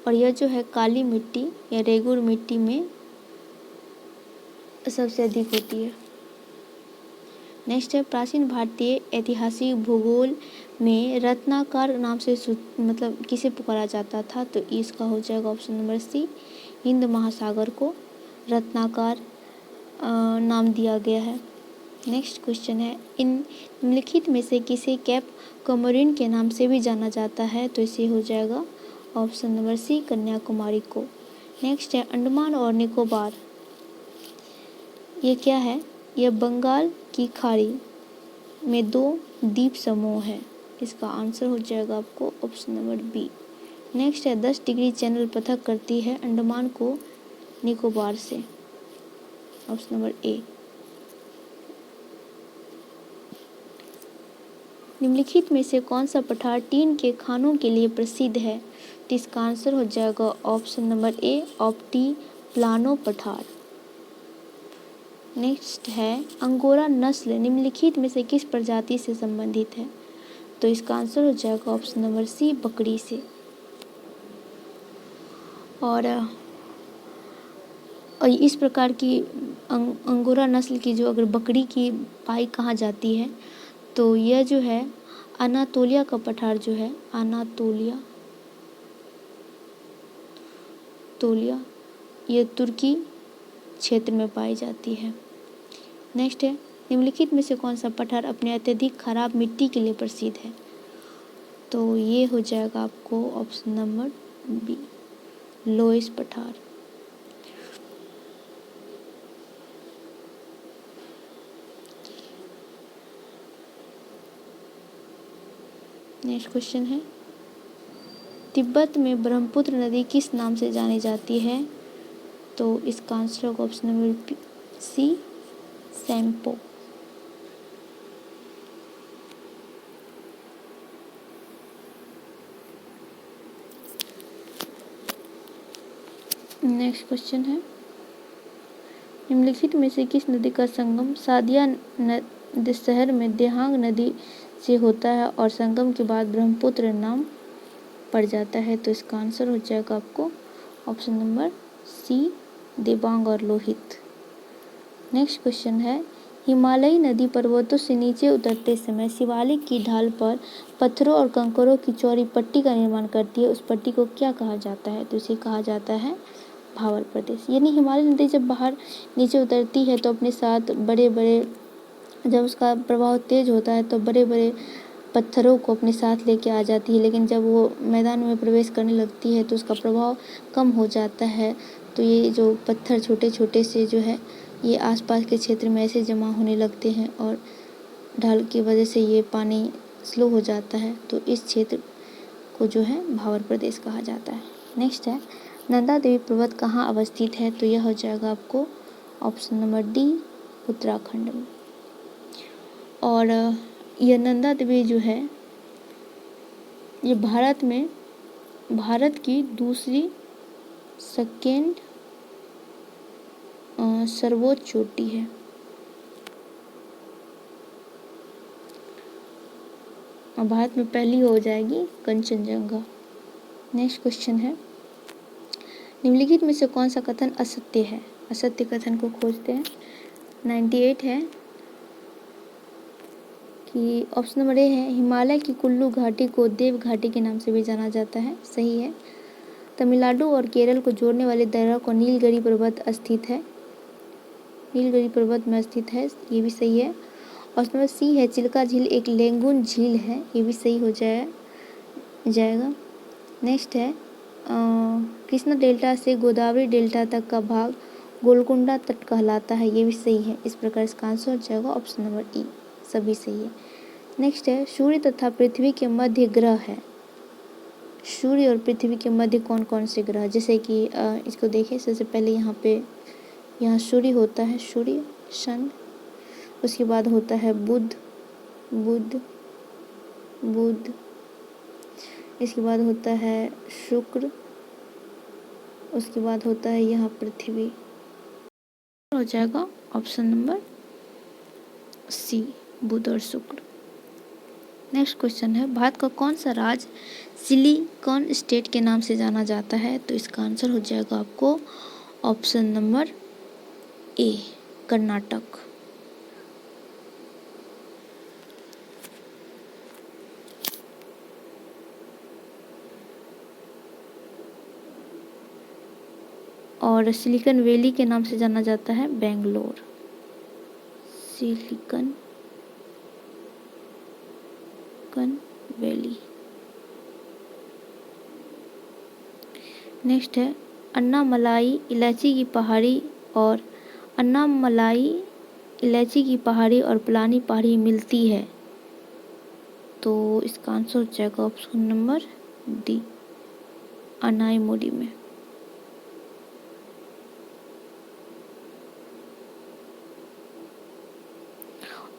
और यह जो है काली मिट्टी या रेगुर मिट्टी में सबसे अधिक होती है। नेक्स्ट है प्राचीन भारतीय ऐतिहासिक भूगोल में रत्नाकर नाम से किसे पुकारा जाता था, तो इसका हो जाएगा ऑप्शन नंबर सी हिंद महासागर को रत्नाकर नाम दिया गया है। नेक्स्ट क्वेश्चन है इन निम्नलिखित में से किसे कैप कमोरिन के नाम से भी जाना जाता है, तो इसे हो जाएगा ऑप्शन नंबर सी कन्याकुमारी को। नेक्स्ट है अंडमान और निकोबार, ये क्या है, यह बंगाल की खाड़ी में 2 द्वीप समूह है, इसका आंसर हो जाएगा आपको ऑप्शन नंबर बी। नेक्स्ट है 10 डिग्री चैनल पृथक करती है अंडमान को निकोबार से, ऑप्शन नंबर ए। निम्नलिखित में से कौन सा पठार टीन के खानों के लिए प्रसिद्ध है, तो इसका आंसर हो जाएगा ऑप्शन नंबर ए ऑप्टी प्लानो पठार। नेक्स्ट है अंगोरा नस्ल निम्नलिखित में से किस प्रजाति से संबंधित है, तो इसका आंसर हो जाएगा ऑप्शन नंबर सी बकरी से। और इस प्रकार की अंगोरा नस्ल की जो अगर बकरी की पाई कहाँ जाती है, तो यह जो है अनातोलिया का पठार जो है अनातोलिया यह तुर्की क्षेत्र में पाई जाती है। नेक्स्ट है निम्नलिखित में से कौन सा पठार अपने अत्यधिक खराब मिट्टी के लिए प्रसिद्ध है, तो ये हो जाएगा आपको ऑप्शन नंबर बी, लोएस पठार। नेक्स्ट क्वेश्चन है, तिब्बत में ब्रह्मपुत्र नदी किस नाम से जानी जाती है? तो इसका आंसर होगा ऑप्शन नंबर सी, सैम्पो। नेक्स्ट क्वेश्चन है, निम्नलिखित में से किस नदी का संगम सादिया शहर में देहांग नदी से होता है और संगम के बाद ब्रह्मपुत्र नाम पड़ जाता है? तो इसका आंसर हो जाएगा आपको ऑप्शन नंबर सी, देबांग और लोहित। नेक्स्ट क्वेश्चन है, हिमालयी नदी पर्वतों से नीचे उतरते समय शिवालिक की ढाल पर पत्थरों और कंकरों की चौड़ी पट्टी का निर्माण करती है, उस पट्टी को क्या कहा जाता है? तो इसे कहा जाता है भावर प्रदेश। यानी हिमालय नदी जब बाहर नीचे उतरती है तो अपने साथ बड़े बड़े, जब उसका प्रवाह तेज होता है तो बड़े बड़े पत्थरों को अपने साथ लेके आ जाती है, लेकिन जब वो मैदान में प्रवेश करने लगती है तो उसका प्रभाव कम हो जाता है। तो ये जो पत्थर छोटे छोटे से जो है ये आसपास के क्षेत्र में ऐसे जमा होने लगते हैं और ढाल की वजह से ये पानी स्लो हो जाता है, तो इस क्षेत्र को जो है भावर प्रदेश कहा जाता है। नेक्स्ट है, नंदा देवी पर्वत कहाँ अवस्थित है? तो यह हो जाएगा आपको ऑप्शन नंबर डी, उत्तराखंड में। और यह नंदा देवी जो है ये भारत की दूसरी सेकेंड सर्वोच्च चोटी है। और भारत में पहली हो जाएगी कंचनजंगा। नेक्स्ट क्वेश्चन है, निम्नलिखित में से कौन सा कथन असत्य है? असत्य कथन को खोजते हैं। 98 है कि ऑप्शन नंबर ए है, हिमालय की कुल्लू घाटी को देव घाटी के नाम से भी जाना जाता है, सही है। तमिलनाडु और केरल को जोड़ने वाली दर्रा को नीलगिरी पर्वत स्थित है, नीलगिरी पर्वत में स्थित है, ये भी सही है। ऑप्शन नंबर सी है, चिल्का झील एक लेंगुन झील है, ये भी सही हो जाएगा। नेक्स्ट है, कृष्णा डेल्टा से गोदावरी डेल्टा तक का भाग गोलकुंडा तट कहलाता है, ये भी सही है। इस प्रकार इसका आंसर हो जाएगा ऑप्शन नंबर ई, सभी सही है। नेक्स्ट है, सूर्य तथा पृथ्वी के मध्य ग्रह है। सूर्य और पृथ्वी के मध्य कौन कौन से ग्रह? जैसे कि इसको देखें, सबसे पहले यहाँ सूर्य होता है, सूर्य सन, उसके बाद होता है बुध, इसके बाद होता है शुक्र, उसके बाद होता है यहाँ पृथ्वी। हो जाएगा ऑप्शन नंबर सी, बुध और शुक्र। नेक्स्ट क्वेश्चन है, भारत का कौन सा राज्य सिलिकॉन स्टेट के नाम से जाना जाता है? तो इसका आंसर हो जाएगा आपको ऑप्शन नंबर ए, कर्नाटक। और सिलिकॉन वैली के नाम से जाना जाता है बेंगलोर, सिलिकॉन वैली। नेक्स्ट है, अन्नामलाई इलायची की पहाड़ी और पलानी पहाड़ी मिलती है, तो इसका आंसर हो जाएगा ऑप्शन नंबर डी, अनाईमुडी में।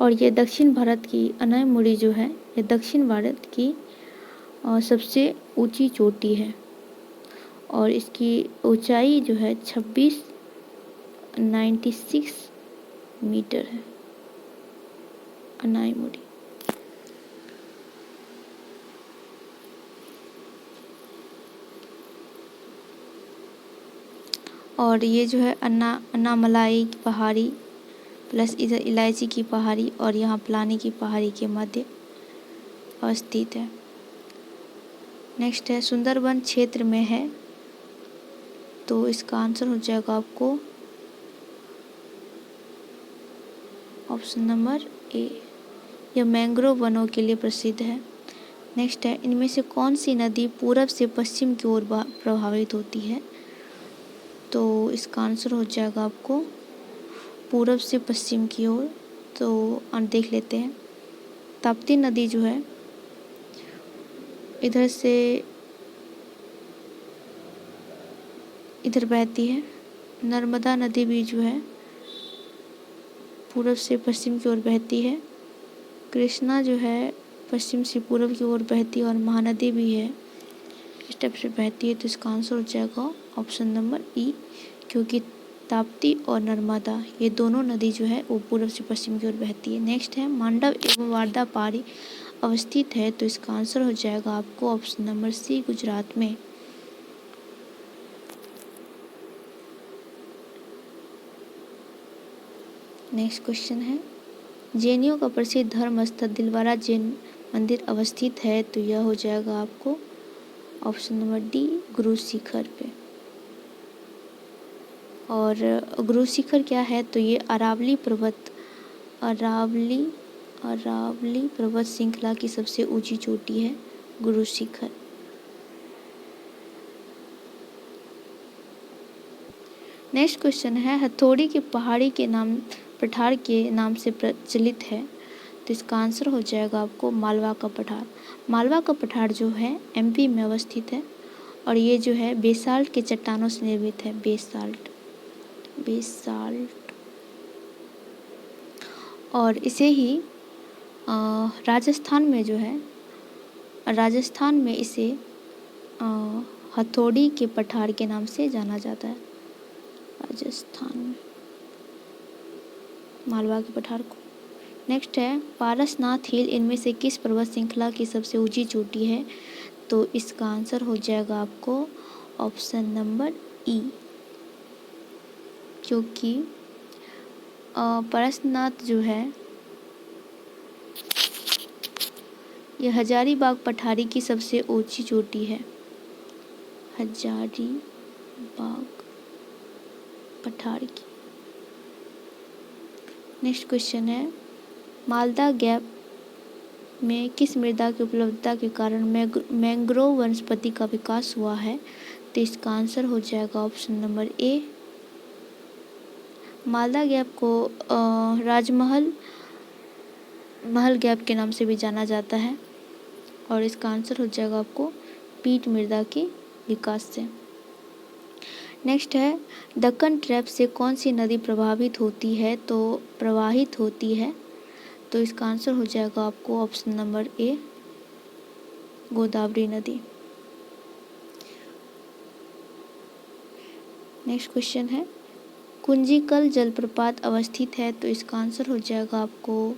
और ये दक्षिण भारत की अनाईमुडी जो है ये दक्षिण भारत की सबसे ऊंची चोटी है और इसकी ऊंचाई जो है 2696 मीटर है, अनाईमुडी। और ये जो है अन्नामलाई की पहाड़ी प्लस इधर इलायची की पहाड़ी और यहाँ पलानी की पहाड़ी के मध्य अवस्थित है। नेक्स्ट है, सुंदरबन क्षेत्र में है, तो इसका आंसर हो जाएगा आपको ऑप्शन नंबर ए, यह मैंग्रोव वनों के लिए प्रसिद्ध है। नेक्स्ट है, इनमें से कौन सी नदी पूरब से पश्चिम की ओर प्रभावित होती है? तो इसका आंसर हो जाएगा आपको पूरब से पश्चिम की ओर। तो देख लेते हैं। ताप्ती नदी जो है इधर से इधर बहती है। नर्मदा नदी भी जो है पूरब से पश्चिम की ओर बहती है। कृष्णा जो है पश्चिम से पूरब की ओर बहती है और महानदी भी है, इस टाइप से बहती है। तो इसका आंसर हो जाएगा ऑप्शन नंबर ई, क्योंकि ताप्ती और नर्मदा ये दोनों नदी जो है वो पूरब से पश्चिम की ओर बहती है। नेक्स्ट है, मांडव एवं वारदा पहाड़ी अवस्थित है। तो इसका आंसर हो जाएगा आपको ऑप्शन नंबर सी, गुजरात में। नेक्स्ट क्वेश्चन है, जैनियों का प्रसिद्ध धर्म स्थल दिलवारा जैन मंदिर अवस्थित है। तो यह हो जाएगा आपको option number D, Guru Shikhar पे। और गुरु शिखर क्या है? तो ये अरावली पर्वत श्रृंखला की सबसे ऊंची चोटी है गुरु शिखर। नेक्स्ट क्वेश्चन है, हथौड़ी की पहाड़ी के नाम पठार के नाम से प्रचलित है। तो इसका आंसर हो जाएगा आपको मालवा का पठार। मालवा का पठार जो है एमपी में अवस्थित है और ये जो है बेसाल्ट के चट्टानों से निर्मित है। बेसाल्ट और इसे ही राजस्थान में जो है, राजस्थान में इसे हथौड़ी के पठार के नाम से जाना जाता है। राजस्थान में मालवा के पठार को। नेक्स्ट है, पारसनाथ हिल इनमें से किस पर्वत श्रृंखला की सबसे ऊंची चोटी है? तो इसका आंसर हो जाएगा आपको ऑप्शन नंबर ई, क्योंकि पारसनाथ जो है यह हजारीबाग पठारी की सबसे ऊंची चोटी है। हजारीबाग पठार की। नेक्स्ट क्वेश्चन है, मालदा गैप में किस मृदा की उपलब्धता के कारण मैंग्रोव वनस्पति का विकास हुआ है? तो इसका आंसर हो जाएगा ऑप्शन नंबर ए। मालदा गैप को राजमहल गैप के नाम से भी जाना जाता है और इसका आंसर हो जाएगा आपको पीट मृदा के विकास से। नेक्स्ट है, दक्कन ट्रैप से कौन सी नदी प्रभावित होती है? तो प्रवाहित होती है। तो इसका आंसर हो जाएगा आपको ऑप्शन नंबर ए, गोदावरी नदी। नेक्स्ट क्वेश्चन है, कुंजिकल जलप्रपात अवस्थित है। तो इसका आंसर हो जाएगा आपको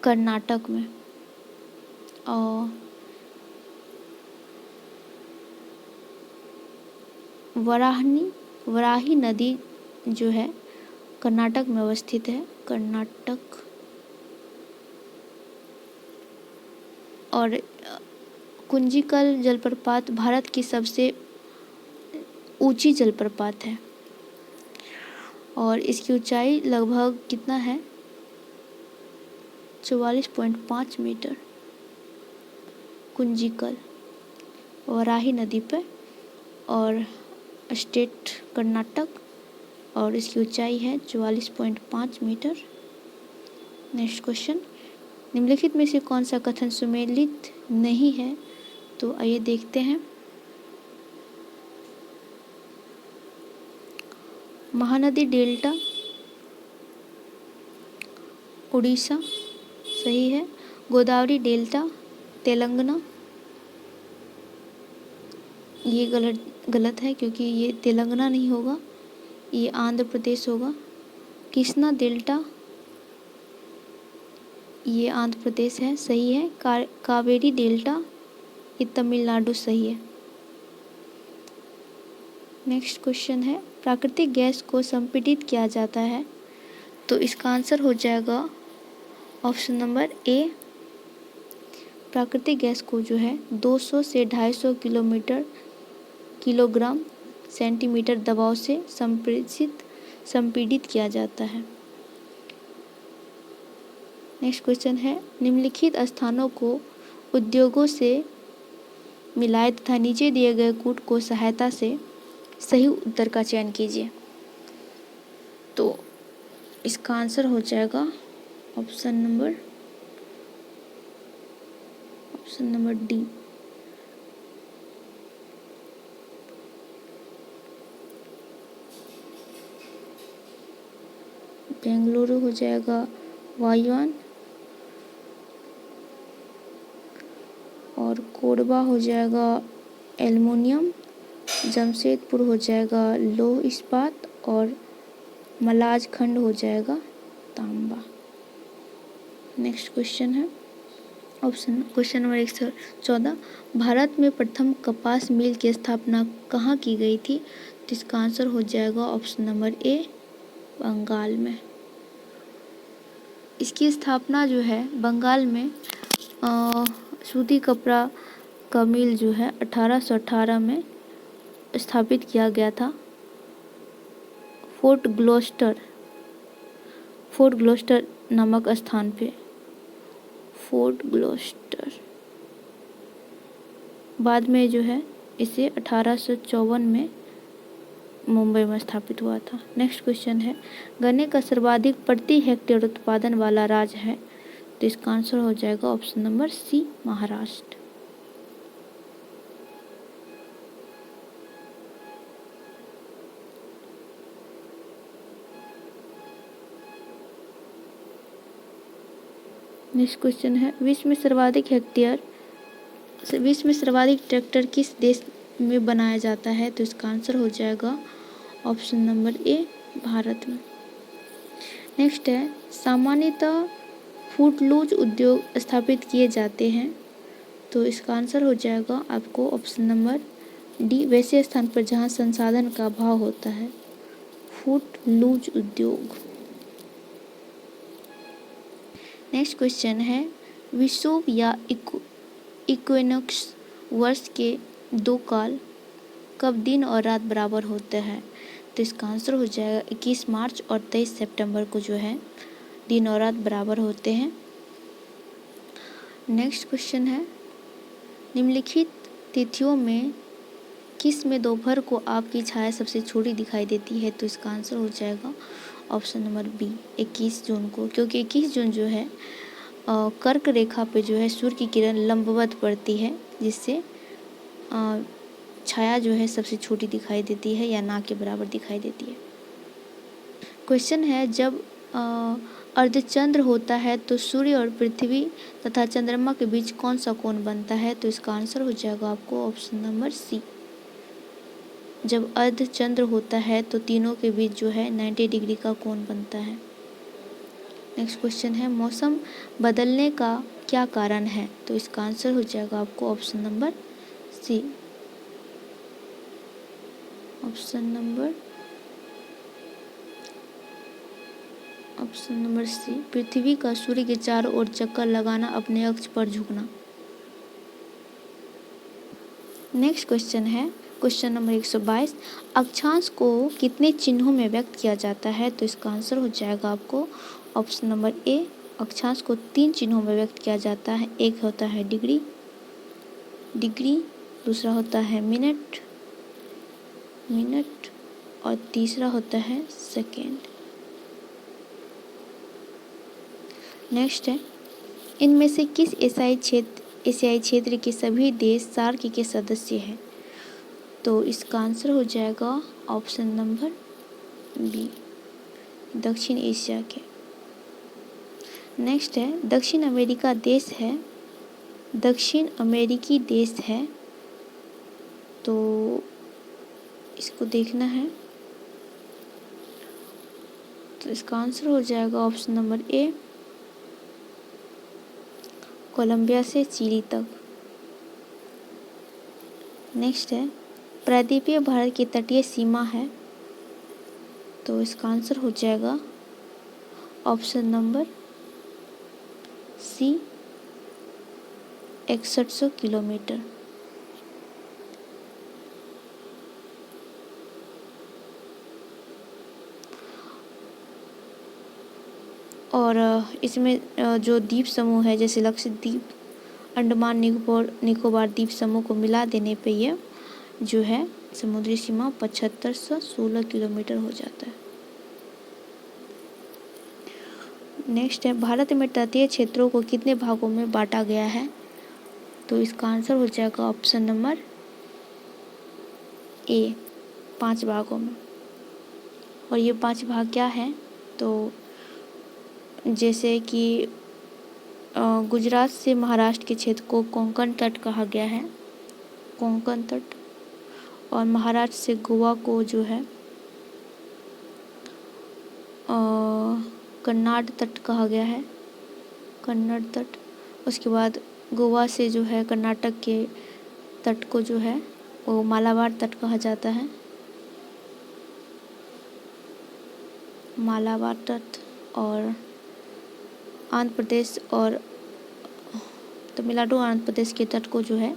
कर्नाटक में। और वराही नदी जो है कर्नाटक में अवस्थित है। कर्नाटक। और कुंजिकल जलप्रपात भारत की सबसे ऊंची जलप्रपात है और इसकी ऊंचाई लगभग कितना है? 44.5 मीटर। कुंजिकल वराही नदी पे और स्टेट कर्नाटक और इसकी ऊंचाई है 44.5 मीटर। नेक्स्ट क्वेश्चन, निम्नलिखित में से कौन सा कथन सुमेलित नहीं है? तो आइए देखते हैं। महानदी डेल्टा उड़ीसा सही है। गोदावरी डेल्टा तेलंगाना, ये गलत है क्योंकि ये तेलंगाना नहीं होगा, ये आंध्र प्रदेश होगा। कृष्णा डेल्टा ये आंध्र प्रदेश है, सही है। कावेरी डेल्टा ये तमिलनाडु सही है। नेक्स्ट क्वेश्चन है, प्राकृतिक गैस को संपीड़ित किया जाता है। तो इसका आंसर हो जाएगा ऑप्शन नंबर ए। प्राकृतिक गैस को जो है 200 से 250 किलोग्राम सेंटीमीटर दबाव से संपीड़ित किया जाता है। नेक्स्ट क्वेश्चन है, निम्नलिखित स्थानों को उद्योगों से मिलाए तथा नीचे दिए गए कूट को सहायता से सही उत्तर का चयन कीजिए। तो इसका आंसर हो जाएगा ऑप्शन नंबर डी। बेंगलुरु हो जाएगा वायुयान, और कोडबा हो जाएगा एल्युमिनियम, जमशेदपुर हो जाएगा लौह इस्पात, और मलाजखंड हो जाएगा तांबा। नेक्स्ट क्वेश्चन है क्वेश्चन नंबर 114, भारत में प्रथम कपास मिल की स्थापना कहाँ की गई थी? तो इसका आंसर हो जाएगा ऑप्शन नंबर ए, बंगाल में। इसकी स्थापना जो है बंगाल में सूती कपड़ा का मिल जो है 1818 में स्थापित किया गया था फोर्ट ग्लोस्टर नामक स्थान पे। फोर्ट ग्लोस्टर बाद में जो है इसे 1854 में मुंबई में स्थापित हुआ था। नेक्स्ट क्वेश्चन है, गन्ने का सर्वाधिक प्रति हेक्टेयर उत्पादन वाला राज्य है? तो इसका आंसर हो जाएगा option number C, Maharashtra. Next question है, विश्व में सर्वाधिक ट्रैक्टर किस देश में बनाया जाता है? तो इसका आंसर हो जाएगा ऑप्शन नंबर ए, भारत में। नेक्स्ट है, सामान्यतः फूटलूज उद्योग स्थापित किए जाते हैं? तो इसका आंसर हो जाएगा आपको ऑप्शन नंबर डी, वैसे स्थान पर जहां संसाधन का अभाव होता है, फूटलूज उद्योग। नेक्स्ट क्वेश्चन है, विषुव या इक्विनोक्स वर्ष के दो काल कब दिन और रात बराबर होते हैं? तो इसका आंसर हो जाएगा 21 मार्च और 23 सितंबर को जो है दिन और रात बराबर होते हैं। नेक्स्ट क्वेश्चन है, निम्नलिखित तिथियों में किस में दोपहर को आपकी छाया सबसे छोटी दिखाई देती है? तो इसका आंसर हो जाएगा ऑप्शन नंबर बी, 21 जून को, क्योंकि 21 जून जो है कर्क रेखा पे जो है सूर्य की किरण लंबवत पड़ती है, जिससे छाया जो है सबसे छोटी दिखाई देती है या ना के बराबर दिखाई देती है। क्वेश्चन है, जब अर्धचंद्र होता है तो सूर्य और पृथ्वी तथा चंद्रमा के बीच कौन सा कोण बनता है? तो इसका आंसर हो जाएगा आपको ऑप्शन नंबर सी। जब अर्धचंद्र होता है तो तीनों के बीच जो है 90 डिग्री का कोण बनता है। नेक्स्ट क्वेश्चन है, मौसम बदलने का क्या कारण है? तो इसका आंसर हो जाएगा आपको option number C, option number C, पृथ्वी का सूर्य के चारों ओर चक्कर लगाना, अपने अक्ष पर झुकना। नेक्स्ट क्वेश्चन है क्वेश्चन नंबर 122, अक्षांश को कितने चिन्हों में व्यक्त किया जाता है? तो इसका आंसर हो जाएगा आपको ऑप्शन नंबर ए, अक्षांश को 3 चिन्हों में व्यक्त किया जाता है। एक होता है डिग्री, दूसरा होता है मिनट, और तीसरा होता है सेकेंड। नेक्स्ट है, इनमें से किस एशियाई क्षेत्र के सभी देश सार्क के सदस्य हैं? तो इसका आंसर हो जाएगा ऑप्शन नंबर बी, दक्षिण एशिया के। नेक्स्ट है, दक्षिण अमेरिकी देश है, तो इसको देखना है। तो इसका आंसर हो जाएगा ऑप्शन नंबर ए, कोलंबिया से चिली तक। नेक्स्ट है, प्रायद्वीपीय भारत की तटीय सीमा है, तो इसका आंसर हो जाएगा ऑप्शन नंबर सी, 6100 किलोमीटर। और इसमें जो द्वीप समूह है जैसे लक्षद्वीप, अंडमान निकोबार द्वीप समूह को मिला देने पे ये जो है समुद्री सीमा 7516 किलोमीटर हो जाता है। नेक्स्ट है, भारत में तटीय क्षेत्रों को कितने भागों में बांटा गया है? तो इसका आंसर हो जाएगा ऑप्शन नंबर ए, 5 भागों में। और ये 5 भाग क्या हैं? तो जैसे कि गुजरात से महाराष्ट्र के क्षेत्र को कोंकण तट कहा गया है, कोंकण तट। और महाराष्ट्र से गोवा को जो है कन्नाड तट कहा गया है, कन्नड़ तट। उसके बाद गोवा से जो है कर्नाटक के तट को जो है वो मालाबार तट कहा जाता है, मालाबार तट। और आंध्र प्रदेश और तमिलनाडु आंध्र प्रदेश के तट को जो है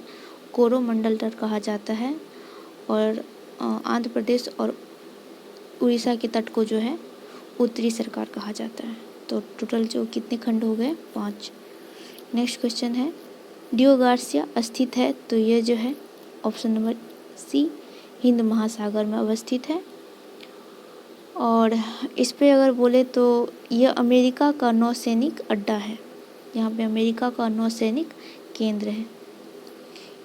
कोरोमंडल तट कहा जाता है। और आंध्र प्रदेश और उड़ीसा के तट को जो है उत्तरी सरकार कहा जाता है। तो टोटल जो कितने खंड हो गए? 5। नेक्स्ट क्वेश्चन है, डियो गार्सिया स्थित है? तो ये जो है ऑप्शन नंबर सी, हिंद महासागर में अवस्थित है। और इस पे अगर बोले तो यह अमेरिका का नौसैनिक अड्डा है, यहाँ पे अमेरिका का नौसैनिक केंद्र है,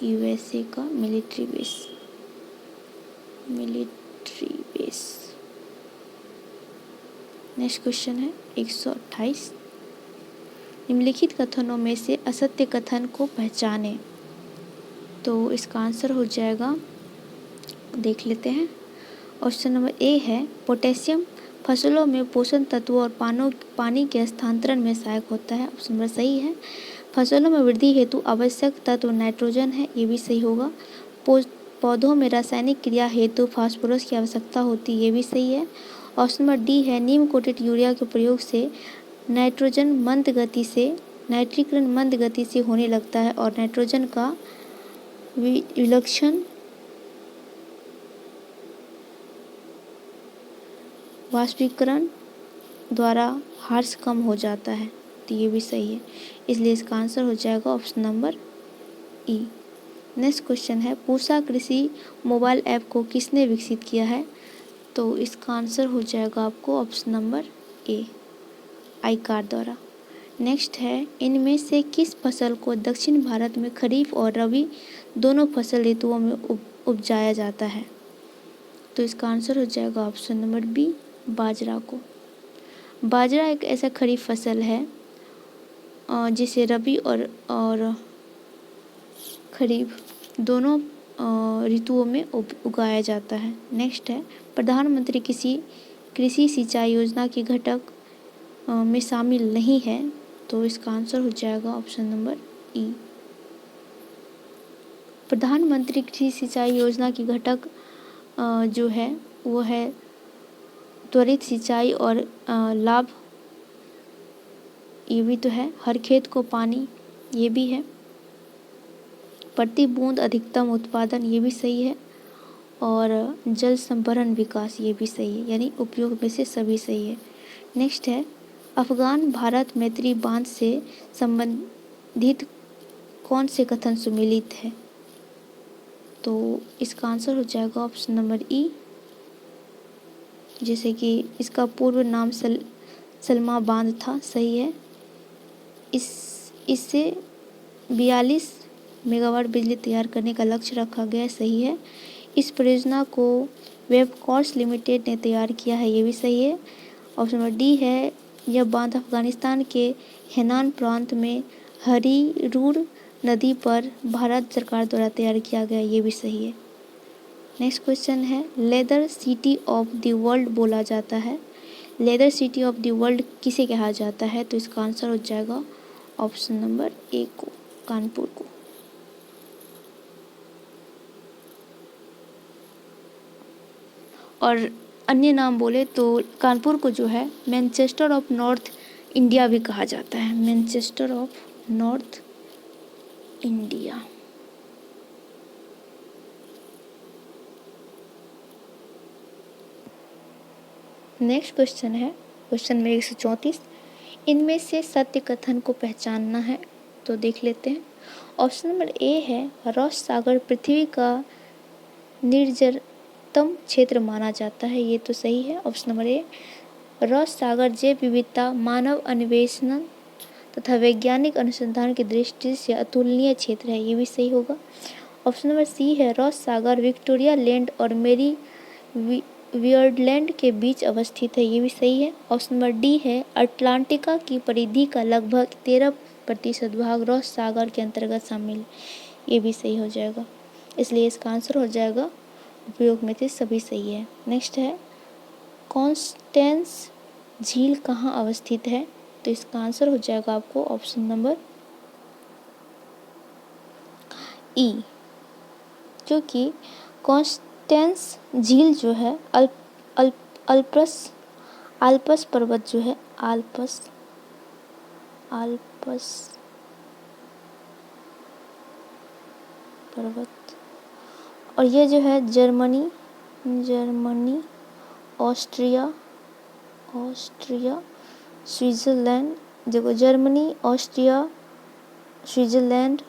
यूएसए का मिलिट्री बेस। नेक्स्ट क्वेश्चन है 128, निम्नलिखित कथनों में से असत्य कथन को पहचाने। तो इसका आंसर हो जाएगा, देख लेते हैं। ऑप्शन नंबर ए है, पोटेशियम फसलों में पोषण तत्वों और पानी के हस्तांतरण में सहायक होता है। ऑप्शन नंबर सही है। फसलों में वृद्धि हेतु आवश्यक तत्व नाइट्रोजन है, ये भी सही होगा। पौधों में रासायनिक क्रिया हेतु फास्फोरस की आवश्यकता होती है, ये भी सही है। ऑप्शन नंबर डी है, नीम कोटेड यूरिया के प्रयोग से नाइट्रीकरण मंद गति से होने लगता है और नाइट्रोजन का विलक्षण वाष्पीकरण द्वारा ह्रास कम हो जाता है, तो ये भी सही है। इसलिए इसका आंसर हो जाएगा ऑप्शन नंबर ई। नेक्स्ट क्वेश्चन है, पूसा कृषि मोबाइल ऐप को किसने विकसित किया है? तो इसका आंसर हो जाएगा आपको ऑप्शन नंबर ए, आईकार द्वारा। नेक्स्ट है, इनमें से किस फसल को दक्षिण भारत में खरीफ और रबी दोनों फसल ऋतुओं में उपजाया जाता है? तो इसका आंसर हो जाएगा ऑप्शन नंबर बी, बाजरा को। बाजरा एक ऐसा खरीफ फसल है जिसे रबी और खरीफ दोनों ऋतुओं में उगाया जाता है। नेक्स्ट है, प्रधानमंत्री कृषि सिंचाई योजना के घटक में शामिल नहीं है, तो इसका आंसर हो जाएगा ऑप्शन नंबर ई। प्रधानमंत्री कृषि सिंचाई योजना की घटक जो है वो है त्वरित सिंचाई और लाभ, ये भी तो है। हर खेत को पानी, ये भी है। प्रति बूंद अधिकतम उत्पादन, ये भी सही है। और जल संभरण विकास, ये भी सही है। यानी उपयोग में से सभी सही है। नेक्स्ट है, अफगान भारत मैत्री बांध से संबंधित कौन से कथन सुमेलित है? तो इसका आंसर हो जाएगा ऑप्शन नंबर ई, जैसे कि इसका पूर्व नाम सलमा बांध था, सही है। इससे 42 मेगावाट बिजली तैयार करने का लक्ष्य रखा गया, सही है। इस परियोजना को वेबकॉर्स लिमिटेड ने तैयार किया है, ये भी सही है। ऑप्शन नंबर डी है, यह बांध अफगानिस्तान के हेनान प्रांत में हरीरूर नदी पर भारत सरकार द्वारा तैयार किया गया, ये भी सही है। नेक्स्ट क्वेश्चन है, leather city of the world बोला जाता है। Leather city of the world किसे कहा जाता है? तो इसका आंसर हो जाएगा ऑप्शन नंबर ए को, कानपुर को। और अन्य नाम बोले तो कानपुर को जो है मैनचेस्टर ऑफ नॉर्थ इंडिया भी कहा जाता है, Manchester of north India. Next question है, क्वेश्चन नंबर 134, इनमें से सत्य कथन को पहचानना है, तो देख लेते हैं। ऑप्शन नंबर ए है, रॉस सागर पृथ्वी का निर्जरतम क्षेत्र माना जाता है, ये तो सही है। ऑप्शन नंबर ए, रॉस सागर जैव विविधता, मानव अन्वेषण तथा वैज्ञानिक अनुसंधान की दृष्टि से अतुलनीय क्षेत्र है, ये भी सही होगा। ऑप्शन नंबर सी है, रॉस सागर विक्टोरिया लैंड और मेरी वियर्डलैंड के बीच अवस्थित है, ये भी सही है। ऑप्शन नंबर डी है, अटलांटिका की परिधि का लगभग 13% भाग रॉस सागर के अंतर्गत शामिल, ये भी सही हो जाएगा। इसलिए इसका आंसर हो जाएगा उपयोग में से सभी सही है। नेक्स्ट है, कॉन्स्टेंस झील कहाँ अवस्थित है, तो इसका आंसर हो जाएगा आपको ऑप्शन नंबर ई, क्योंकि कॉन्स्टेंस झील जो है आल्पस पर्वत जो है, आल्पस पर्वत, और ये जो है जर्मनी, ऑस्ट्रिया, स्विट्जरलैंड, देखो जर्मनी, ऑस्ट्रिया, स्विट्जरलैंड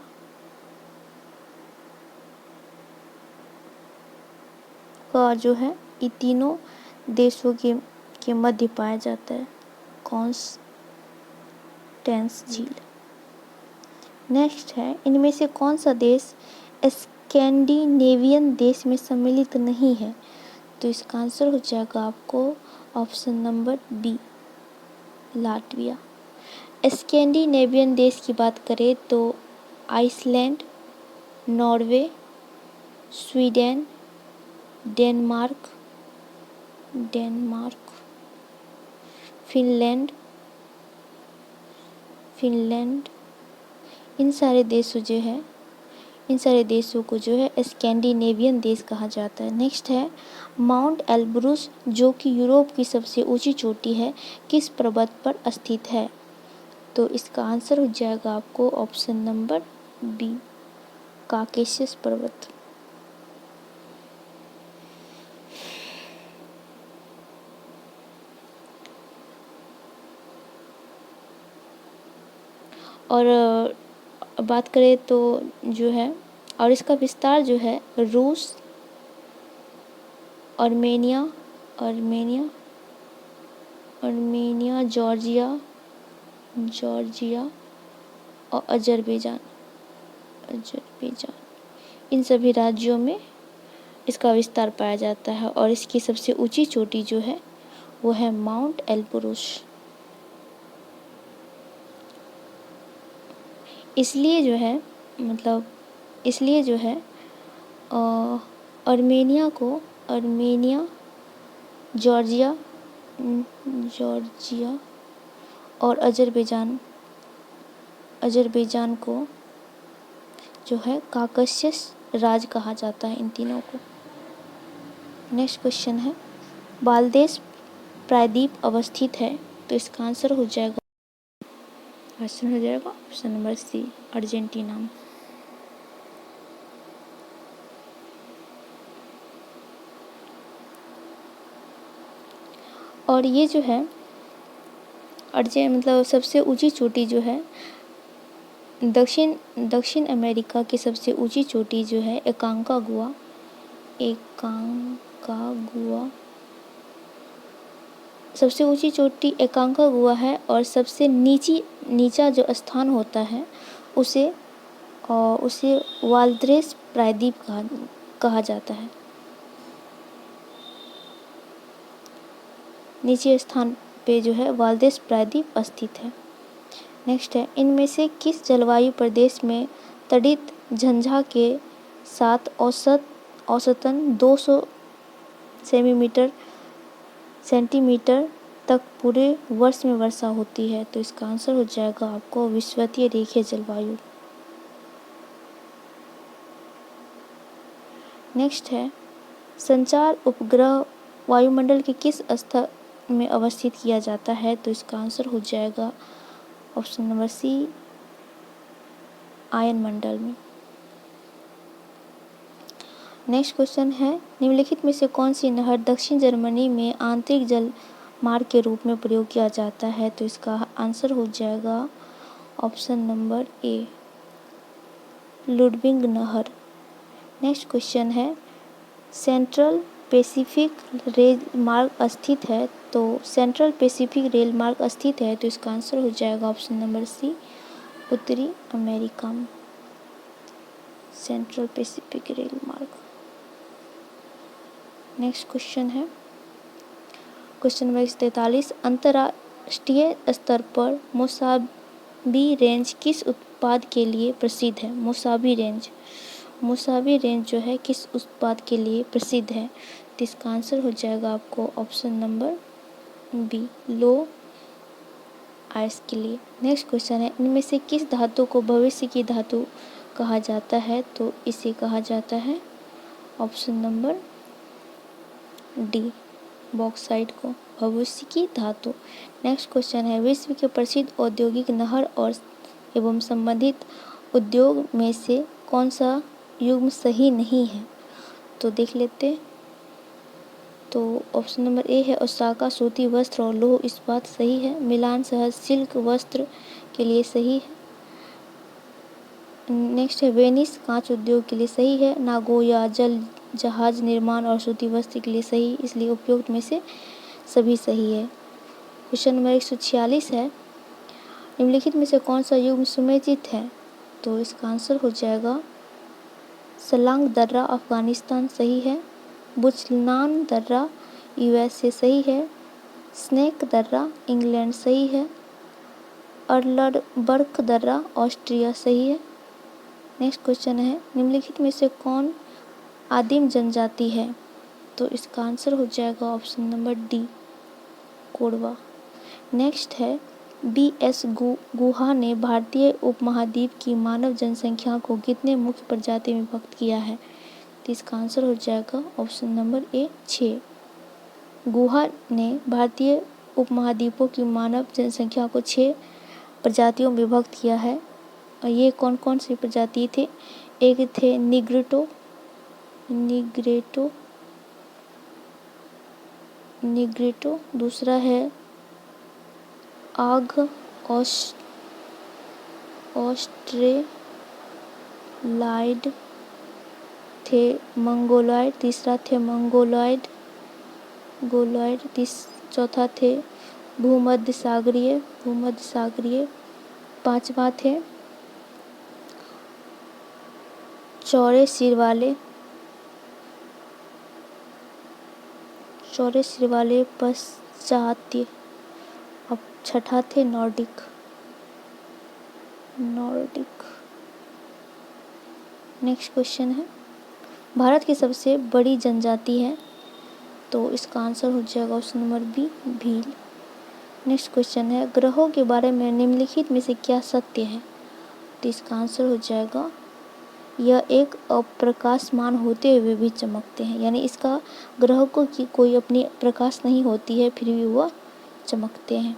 का जो है ये तीनों देशों के मध्य पाया जाता है कॉन्स्टेंस झील। नेक्स्ट है, इनमें से कौन सा देश स्कैंडिनेवियन देश में सम्मिलित नहीं है, तो इसका आंसर हो जाएगा आपको option number B, Latvia. Scandinavian देश की बात करें तो Iceland, Norway, Sweden, Denmark, Finland, इन सारे देशों को जो है स्कैंडिनेवियन देश कहा जाता है। नेक्स्ट है, माउंट एल्ब्रुस जो कि यूरोप की सबसे ऊंची चोटी है, किस पर्वत पर स्थित है, तो इसका आंसर हो जाएगा आपको ऑप्शन नंबर बी, काकेशस पर्वत। और बात करें तो जो है, और इसका विस्तार जो है रूस, आर्मेनिया, जॉर्जिया और अजरबैजान, इन सभी राज्यों में इसका विस्तार पाया जाता है, और इसकी सबसे ऊंची चोटी जो है वो है माउंट एल्ब्रुस। इसलिए जो है आर्मेनिया, जॉर्जिया और अजरबैजान को जो है काकसियस राज कहा जाता है, इन तीनों को। नेक्स्ट क्वेश्चन है, बाल्देस प्रायद्वीप अवस्थित है, तो इसका आंसर हो जाएगा ऑप्शन नंबर सी, अर्जेंटीना में। और ये जो है सबसे ऊंची चोटी जो है दक्षिण अमेरिका की सबसे ऊंची चोटी जो है एकांकागुआ, सबसे ऊंची चोटी एकांकागुआ है, और सबसे नीचा जो स्थान होता है उसे वाल्द्रेस प्रायद्वीप कहा जाता है। नीचे स्थान पे जो है वाल्देस प्रायद्वीप स्थित है। नेक्स्ट है, इनमें से किस जलवायु प्रदेश में तड़ित झंझा के साथ औसतन 200 सेंटीमीटर तक पूरे वर्ष में वर्षा होती है, तो इसका आंसर हो जाएगा आपको विषुवतीय रेखीय जलवायु। नेक्स्ट है, संचार उपग्रह वायुमंडल के किस स्तर में अवस्थित किया जाता है, तो इसका आंसर हो जाएगा ऑप्शन नंबर सी, आयन मंडल में। नेक्स्ट क्वेश्चन है, निम्नलिखित में से कौन सी नहर दक्षिण जर्मनी में आंतरिक जल मार्ग के रूप में प्रयोग किया जाता है? तो इसका आंसर हो जाएगा ऑप्शन नंबर ए, लुडविग नहर। नेक्स्ट क्वेश्चन है, सेंट्रल पैसिफिक रेल मार्ग स्थित है? तो सेंट्रल पैसिफिक रेल मार्ग स्थित है, तो इसका आंसर हो जाएगा ऑप्शन नंबर सी, उत्तरी अमेरिका में सेंट्रल पैसिफिक रेल मार्ग। नेक्स्ट क्वेश्चन है क्वेश्चन नंबर 43, अंतर्राष्ट्रीय स्तर पर मौसाबी रेंज किस उत्पाद के लिए प्रसिद्ध है? मौसाबी रेंज जो है किस उत्पाद के लिए प्रसिद्ध है? तो इसका आंसर हो जाएगा आपको ऑप्शन नंबर बी, लो आइस के लिए। नेक्स्ट क्वेश्चन है, इनमें से किस धातु को भविष्य की धातु कहा जाता है? तो इसे कहा जाता है ऑप्शन नंबर डी, बॉक्साइट को भविष्य की धातु। नेक्स्ट क्वेश्चन है, विश्व के प्रसिद्ध औद्योगिक नहर और एवं संबंधित उद्योग में से कौन सा युग्म सही नहीं है? तो देख लेते। तो ऑप्शन नंबर ए है ओसाका सूती वस्त्र और लौह इस्पात सही है। मिलान शहर सिल्क वस्त्र के लिए सही है। नेक्स्ट है वेनिस कांच उद्योग के लिए सही है। नागोया जल जहाज निर्माण और सूती वस्त्र के लिए सही, इसलिए उपयुक्त में से सभी सही है। क्वेश्चन नंबर 146 है, निम्नलिखित में से कौन सा युग्म सुमेलित है? तो इसका आंसर हो जाएगा सलांग दर्रा अफगानिस्तान सही है। बुचनान दर्रा यूएसए सही है। स्नेक दर्रा इंग्लैंड सही है। अर्लबर्ग दर्रा ऑस्ट्रिया सही है। नेक्स्ट क्वेश्चन है, निम्नलिखित में से कौन आदिम जनजाति है? तो इसका आंसर हो जाएगा option number D, Korwa. Next है, बी.एस. गुहा ने भारतीय उपमहाद्वीप की मानव जनसंख्या को कितने मुख्य प्रजाति में विभक्त किया है? तो इसका आंसर हो जाएगा ऑप्शन नंबर ए, 6। गुहा ने भारतीय उपमहाद्वीपों की मानव जनसंख्या को 6 प्रजातियों में विभक्त किया है। और ये कौन कौन सी प्रजाति थे? एक थे निग्रेटो, दूसरा है आग ऑस्ट्रेलाइड थे मंगोलॉइड, तीसरा थे मंगोलॉइड, चौथा थे भूमध्य सागरीय, पांचवा थे चौड़े सिर वाले पाश्चात्य, अब छठा थे नॉर्डिक। नेक्स्ट क्वेश्चन है, भारत की सबसे बड़ी जनजाति है? तो इसका आंसर हो जाएगा option number B, Bhil. Next question है, ग्रहों के बारे में निम्नलिखित में से क्या सत्य है? तो इसका आंसर हो जाएगा यह एक अप्रकाशमान होते हुए भी चमकते हैं, यानी इसका ग्रह को की कोई अपनी प्रकाश नहीं होती है फिर भी वह चमकते हैं।